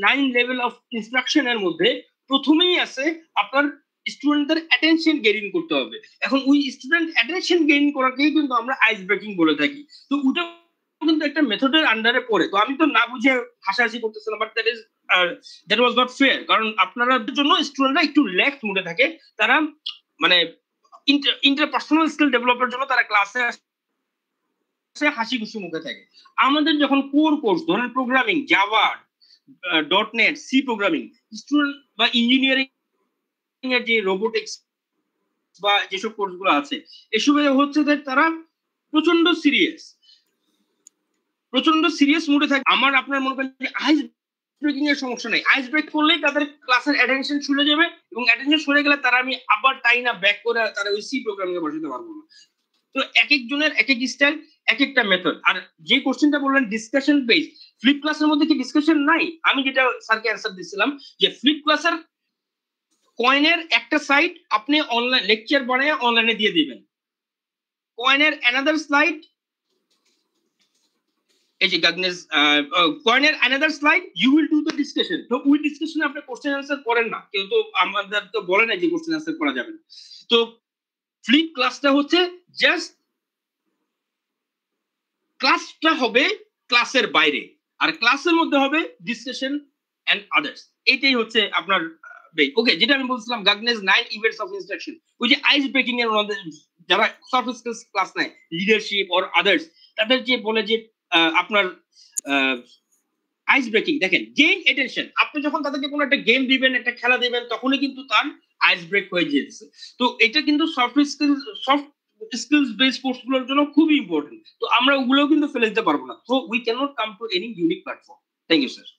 9 লেভেল অফ ইনস্ট্রাকশন এর মধ্যে প্রথমেই আছে আপনার স্টুডেন্টদের অ্যাটেনশন গেইন করতে হবে। এখন ওই স্টুডেন্ট অ্যাটেনশন গেইন করাকেই কিন্তু আমরা আইস ব্রেকিং বলে থাকি। তো ওটা কিন্তু একটা মেথডের আন্ডারে পড়ে। তো আমি তো না বুঝে হাসাহাসি করতেছিলাম, but that was not fair. কারণ আপনাদের জন্য স্টুডেন্টরা একটু রিল্যাক্স মুডে থাকে, তারা মানে ইন্টারপার্সোনাল স্কিল ডেভেলপের জন্য তারা ক্লাসে আসে হাসি খুশি মুখে থাকে। আমাদের যখন কোর কোর্স ধরেন programming, Java, .NET, C programming, student বা ইঞ্জিনিয়ারিং এর যে রোবোটিক্স বা যেসব কোর্সগুলো আছে, এসবে হচ্ছে যে তারা প্রচন্ড সিরিয়াস মুডে থাকে। আমার আপনার মনে করেন যে আইস ব্রেকিং এর সমস্যা নাই, আইস ব্রেক করলেই তাদের ক্লাসের অ্যাটেনশন সরে যাবে, এবং অ্যাটেনশন সরে গেলে তারা আমি আবার টাইনা ব্যাক করে তারা ওই সি প্রোগ্রামিং এ বসাতে পারবো না। তো এক একজনের এক এক স্টাইল, এক একটা মেথড। আর যে কোশ্চেনটা বললেন ডিসকাশন বেস, ফ্লিপ ক্লাসের মধ্যে কি ডিসকাশন নাই? আমি যেটা স্যারকে অ্যান্সার দিছিলাম যে ফ্লিপ ক্লাসের কয়েনের একটা সাইড আপনি অনলাইন লেকচার বানিয়ে অনলাইনে দিয়ে দিবেন, কয়েনের অ্যানাদার স্লাইড, এই যে গাগনেস কয়েনের another slide you will do the discussion. তো ওই ডিসকাশনে আপনি কোশ্চেন আনসার করেন না, কেউ তো আমাদের তো বলে না যে কোশ্চেন আনসার করা যাবে না। তো ফ্লিপ ক্লাসটা হচ্ছে জাস্ট ক্লাসটা হবে ক্লাসের বাইরে, আর ক্লাসের মধ্যে হবে ডিসকাশন এন্ড আদার্স। এইটাই হচ্ছে আপনার ওকে। যেটা আমি বলছিলাম গাগনেস 9 ইভেন্টস অফ ইনস্ট্রাকশন, ওই যে আইস ব্রেকিং এর মধ্যে যারা সফট স্কিলস ক্লাস নেয়, লিডারশিপ অর আদার্স, তাদের যে বলে যে আপনার আইস ব্রেকিং, দেখেন গেইন অ্যাটেনশন, আপনি যখন তাদেরকে কোনো একটা গেম দিবেন, একটা খেলা দিবেন, তখনই কিন্তু তার আইস ব্রেক হয়ে যেতেছে। তো এটা কিন্তু সফট স্কিলস বেসড কোর্সগুলোর জন্য খুবই ইম্পর্টেন্ট। তো আমরা ওগুলোও কিন্তু ফেলে দিতে পারবো না। So we can not come to any unique platform. Thank you sir.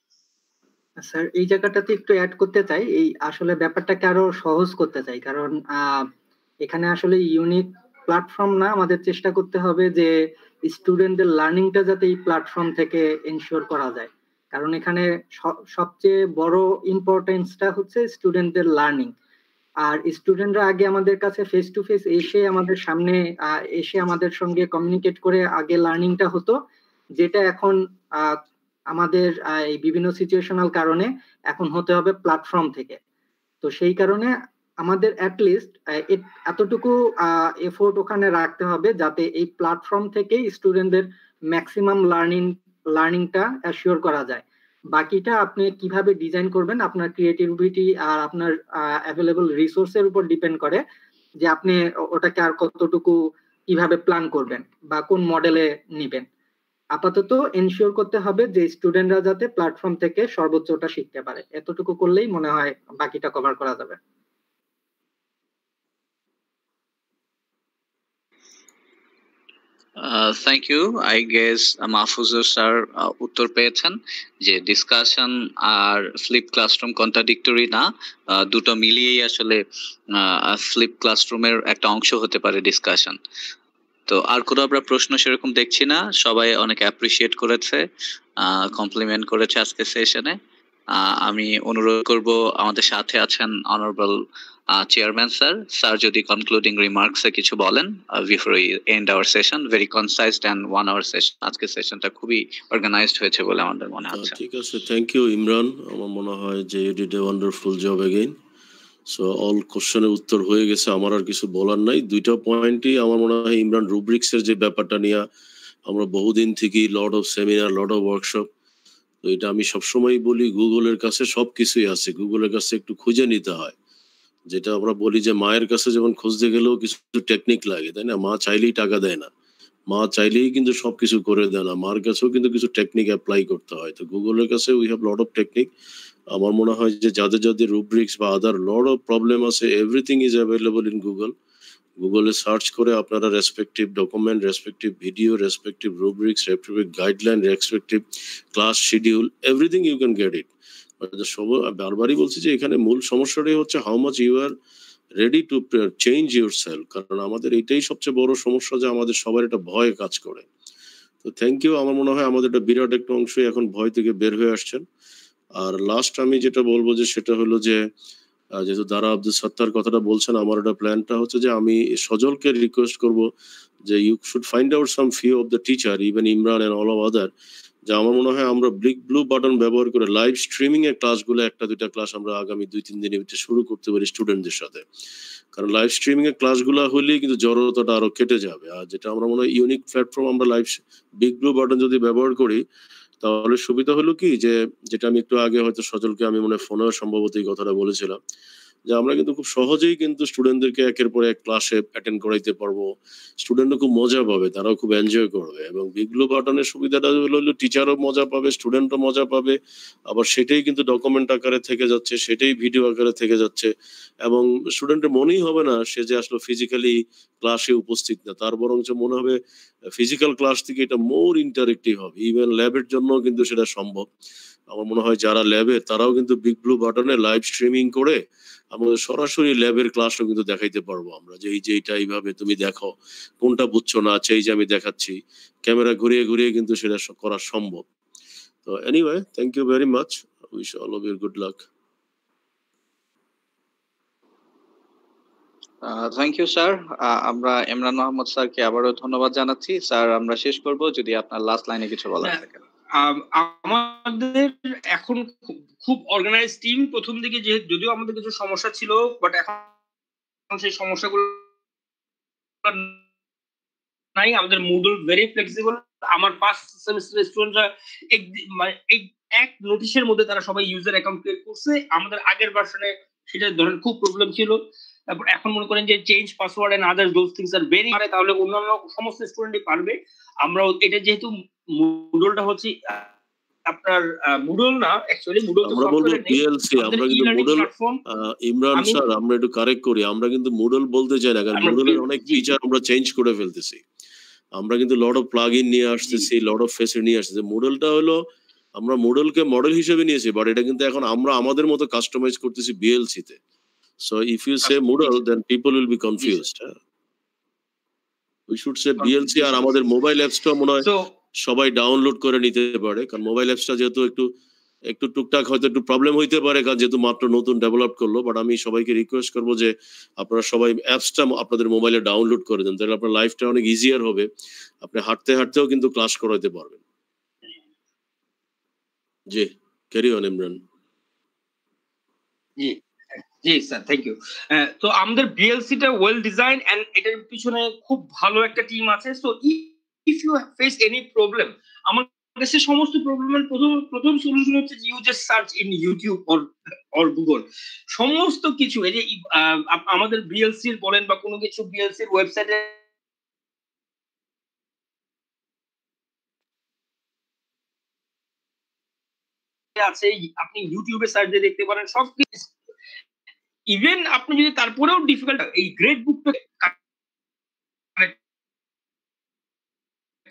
Sir এই জায়গাটাতে একটু অ্যাড করতে চাই, এই আসলে ব্যাপারটাকে আরো সহজ করতে চাই, কারণ এখানে আসলে ইউনিক প্ল্যাটফর্ম না, আমাদের চেষ্টা করতে হবে যে স্টুডেন্টদের লার্নিংটা যাতে এই প্ল্যাটফর্ম থেকে এনশিওর করা যায়। কারণ এখানে সবচেয়ে বড় ইম্পর্টেন্সটা হচ্ছে স্টুডেন্টদের লার্নিং। আর স্টুডেন্টরা আগে আমাদের কাছে ফেস টু ফেস এসে আমাদের সামনে এসে আমাদের সঙ্গে কমিউনিকেট করে আগে লার্নিংটা হতো, যেটা এখন আমাদের এই বিভিন্ন সিচুয়েশনাল কারণে এখন হতে হবে প্ল্যাটফর্ম থেকে। তো সেই কারণে আমাদের অ্যাটলিস্ট এতটুকু এফোর্ট ওখানে রাখতে হবে যাতে এই প্ল্যাটফর্ম থেকেই স্টুডেন্টদের ম্যাক্সিমাম লার্নিংটা অ্যাসিওর করা যায়। বাকিটা আপনি কিভাবে ডিজাইন করবেন আপনার ক্রিয়েটিভিটি আর আপনার অ্যাভেলেবল রিসোর্সের উপর ডিপেন্ড করে, যে আপনি ওটাকে আর কতটুকু কিভাবে প্ল্যান করবেন বা কোন মডেলে নেবেন। আপাতত এনশিওর করতে হবে যে স্টুডেন্টরা যাতে প্ল্যাটফর্ম থেকে সর্বোচ্চটা শিখতে পারে, এতটুকু করলেই মনে হয় বাকিটা কভার করা যাবে। Thank you. I guess Mahfuzur sir উত্তর পেয়েছেন যে ডিসকাশন আর ফ্লিপ ক্লাসরুম কন্ট্রাডিক্টরি না, দুটো মিলিয়েই আসলে ফ্লিপ ক্লাসরুমের একটা অংশ হতে পারে ডিসকাশন। তো আর কোনো আমরা প্রশ্ন সেরকম দেখছি না, সবাই অনেক অ্যাপ্রিসিয়েট করেছে, কমপ্লিমেন্ট করেছে আজকে সেশনে। আমি অনুরোধ করব, আমাদের সাথে আছেন অনারেবল চেয়ারম্যান স্যার যদি কনক্লুডিং রিমার্কসে কিছু বলেন before we end our session. Very concised and 1 hour session. আজকে সেশনটা খুবই অর্গানাইজড হয়েছে বলে আমাদের মনে হচ্ছে। ঠিক আছে, থ্যাংক ইউ ইমরান। আমার মনে হয় যে you did a wonderful job again. So all কোশ্চেনের উত্তর হয়ে গেছে, আমার আর কিছু বলার নাই। দুইটা পয়েন্টই আমার মনে হয় ইমরান, রুব্রিক্সের যে ব্যাপারটা নিয়ে আমরা বহুদিন থেকেই lot of seminar, lot of workshop, তো এটা আমি সবসময় বলি, গুগলের কাছে সবকিছুই আছে, গুগলের কাছে একটু খুঁজে নিতে হয়। যেটা আমরা বলি যে মায়ের কাছে যেমন খুঁজতে গেলেও কিছু টেকনিক লাগে, তাই না? মা চাইলেই টাকা দেয় না, মা চাইলেই কিন্তু সবকিছু করে দেয় না, মার কাছেও কিন্তু কিছু টেকনিক অ্যাপ্লাই করতে হয়। তো গুগলের কাছে we have lot of technique. আমার মনে হয় যে যাদের যাদের রুব্রিক্স বা আদার লট অফ প্রবলেম আছে, everything is available in Google. গুগলে সার্চ করে আপনারা respective document, respective video, respective rubrics, respective guideline, respective class schedule, everything you can get it. বারবারই বলছি যে এখানে মূল সমস্যাটাই হচ্ছে how much you are ready to change yourself. কারণ আমাদের এটাই সবচেয়ে বড় সমস্যা যে আমাদের সবার একটা ভয় কাজ করে। তো থ্যাংক ইউ। আমার মনে হয় আমাদের একটা বিরাট একটা অংশই এখন ভয় থেকে বের হয়ে আসছেন। আর লাস্ট আমি যেটা বলবো যে সেটা হলো যে যেহেতু দারা আব্দুল সত্তার কথাটা বলছেন, আমার একটা প্ল্যানটা হচ্ছে যে আমি সজলকে রিকোয়েস্ট করব যে you should find out some few of the teacher, even Imran and all of other, যে আমার মনে হয় আমরা ব্লু বাটন ব্যবহার করে লাইভ স্ট্রিমিং এর ক্লাসগুলো, একটা দুইটা ক্লাস আমরা আগামী 2-3 দিনের ভিতরে শুরু করতে পারি স্টুডেন্টদের সাথে। কারণ লাইভ স্ট্রিমিং এর ক্লাসগুলো হলেই কিন্তু জড়তাটা আরো কেটে যাবে। আর যেটা আমরা মনে হয় ইউনিক প্ল্যাটফর্ম, আমরা লাইভ ব্লু বাটন যদি ব্যবহার করি তাহলে সুবিধা হলো কি, যে যেটা আমি একটু আগে হয়তো সজলকে আমি মনে ফোনেও সম্ভবত এই কথাটা বলেছিলাম, যে আমরা কিন্তু খুব সহজেই কিন্তু স্টুডেন্টদেরকে একের পর এক ক্লাসে অ্যাটেন্ড করাইতে পারবো। স্টুডেন্টরা খুব মজা পাবে, তারাও খুব এনজয় করবে। এবং বিগলো বাটনের সুবিধাটা হলো টিচারও মজা পাবে, স্টুডেন্টও মজা পাবে, আবার সেটাই কিন্তু ডকুমেন্ট আকারে থেকে যাচ্ছে, সেটাই ভিডিও আকারে থেকে যাচ্ছে। এবং স্টুডেন্টের মনেই হবে না সে যে আসলে ফিজিক্যালি ক্লাসে উপস্থিত না, তার বরঞ্চ মনে হবে ফিজিক্যাল ক্লাস থেকে এটা মোর ইন্টারেক্টিভ হবে। ইভেন ল্যাবের জন্য কিন্তু সেটা সম্ভব। আমার মনে হয় যারা ল্যাবে তারাও কিন্তু বিগ ব্লু বাটনে লাইভ স্ট্রিমিং করে আমাদের সরাসরি ল্যাবের ক্লাসও কিন্তু দেখাইতে পারবো আমরা, যে এই যে এইটা এইভাবে তুমি দেখো, কোনটা বুঝছো না, এই যে আমি দেখাচ্ছি, ক্যামেরা ঘুরিয়ে ঘুরিয়ে কিন্তু সেটা করা সম্ভব। So anyway, thank you very much. Wish all of you good luck. Thank you sir. আমরা ইমরান মাহমুদ স্যারকে আবারও ধন্যবাদ জানাচ্ছি। স্যার, আমরা শেষ করব, যদি আপনার লাস্ট লাইনে কিছু বলার থাকে। আমাদের এখন খুব অর্গানাইজ টিম। প্রথম দিকে যদিও আমাদের কিছু সমস্যা ছিল, বাট এখন সেই সমস্যাগুলো নাই। আমাদের মুডল ভেরি ফ্লেক্সিবল। আমার ফার্স্ট সেমিস্টার স্টুডেন্টরা এক নোটিশের মধ্যে তারা সবাই ইউজার অ্যাকাউন্ট ক্রিয়েট করছে। আমাদের আগের ভার্সনে সেটা ধরেন খুব প্রবলেম ছিল। তারপর এখন মনে করেন যে change password and other those things are very, তাহলে অন্যান্য সমস্ত স্টুডেন্টই পারবে। আমরা এটা যেহেতু মুডলটা হচ্ছে আপনার মুডল না, অ্যাকচুয়ালি মুডল তো সফটওয়্যার নেই, পিএলসি। আমরা কিন্তু মুডল, ইমরান স্যার আমরা একটু কারেক্ট করি, আমরা কিন্তু মুডল বলতে চাই না, কারণ মুডলের অনেক ফিচার আমরা চেঞ্জ করে ফেলতেছি। আমরা কিন্তু লট অফ প্লাগইন নিয়ে আসতেছি, লট অফ ফেসিলিটি নিয়ে আসতেছি। মুডলটা হলো আমরা মুডলকে মডেল হিসেবে নিয়েছি, বাট এটা কিন্তু এখন আমরা আমাদের মতো কাস্টমাইজ করতেছি বিএলসি তে। So if you say Moodle, then people will be confused. We should say BLC, আর আমাদের মোবাইল অ্যাপসটা মনে হয় সবাই ডাউনলোড করে নিতে পারে, কারণ মোবাইল অ্যাপসটা যেহেতু একটু টুকটাক হয়তো একটু প্রবলেম হইতে পারে, কারণ যেহেতু মাত্র নতুন ডেভেলপ করলো। বাট আমি সবাইকে রিকোয়েস্ট করবো যে আপনারা সবাই অ্যাপসটা আপনাদের মোবাইলে ডাউনলোড করে দেন, তাহলে আপনার লাইফটা অনেক ইজিয়ার হবে। আপনি হাঁটতে হাঁটতেও কিন্তু ক্লাস করাইতে পারবেন। জি, ক্যারি অন ইমরান। জি জি স্যার, থ্যাংক ইউ। তো আমাদের বিএলসিটা ওয়েল ডিজাইন এন্ড এটার পিছনে খুব ভালো একটা টিম আছে। So if you face any problem, আমার কাছে সমস্ত প্রবলেমের প্রথম সলিউশন হচ্ছে you just search in YouTube or Google. সমস্ত কিছু এই যে আমাদের বিএলসির বলেন বা কোনো কিছু বিএলসির ওয়েবসাইটে আছে, আপনি ইউটিউবে সার্চ দিয়ে দেখতে পারেন সব কিছু। ইভেন আপনি যদি তারপরেও ডিফিকাল্ট এই গ্রেড বুকটা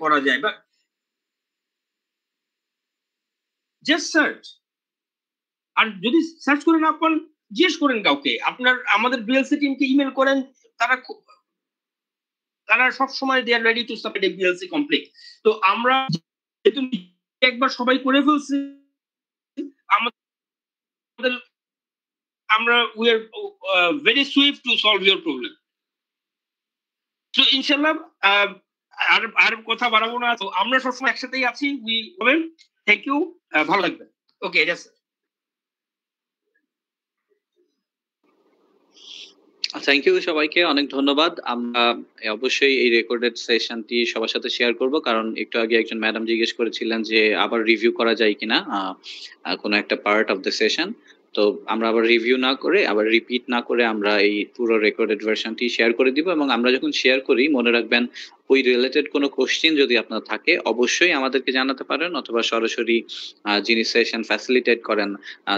করা যায়, বা জাস্ট সার্চ। আর যদি সার্চ করে না পান, জিজ্ঞেস করেন কাউকে। আমাদের বিএলসি টিমকে ইমেল করেন, তারা সব সময় they are ready to support a BLC complete. তো আমরা যেহেতু একবার সবাই করে ফেলছি, আমরা we are very swift to solve your problem. তো ইনশাআল্লাহ আর কথা বাড়াবো না। তো আমরা সবসময় একসাথেই আছি। উই ওয়েল, থ্যাংক ইউ, ভালো লাগবে। ওকে, জাস্ট থ্যাংক ইউ সবাইকে, অনেক ধন্যবাদ। আমরা অবশ্যই এই রেকর্ডেড সেশনটি সবার সাথে শেয়ার করব, কারণ একটু আগে একজন ম্যাডাম জিজ্ঞেস করেছিলেন যে আবার রিভিউ করা যায় কিনা কোনো একটা পার্ট অফ দ্য সেশন। তো আমরা আবার রিভিউ না করে, আবার রিপিট না করে আমরা এই পুরো রেকর্ডেড ভার্সনটি শেয়ার করে দিব। এবং আমরা যখন শেয়ার করি, মনে রাখবেন ওই রিলেটেড কোনো কোশ্চেন যদি আপনার থাকে অবশ্যই আমাদেরকে জানাতে পারেন, অথবা সরাসরি যিনি সেশন ফ্যাসিলিটেট করেন,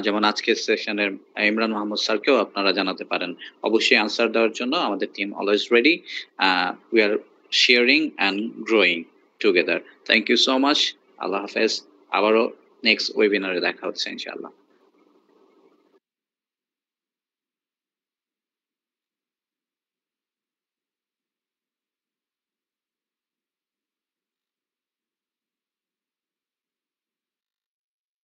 যেমন আজকের সেশনের ইমরান মাহমুদ স্যারকেও আপনারা জানাতে পারেন। অবশ্যই আনসার দেওয়ার জন্য আমাদের team always ready. We are sharing and growing together. Thank you so much. আল্লাহ হাফেজ। আবারও নেক্সট ওয়েবিনারে দেখা হচ্ছে ইনশাআল্লাহ।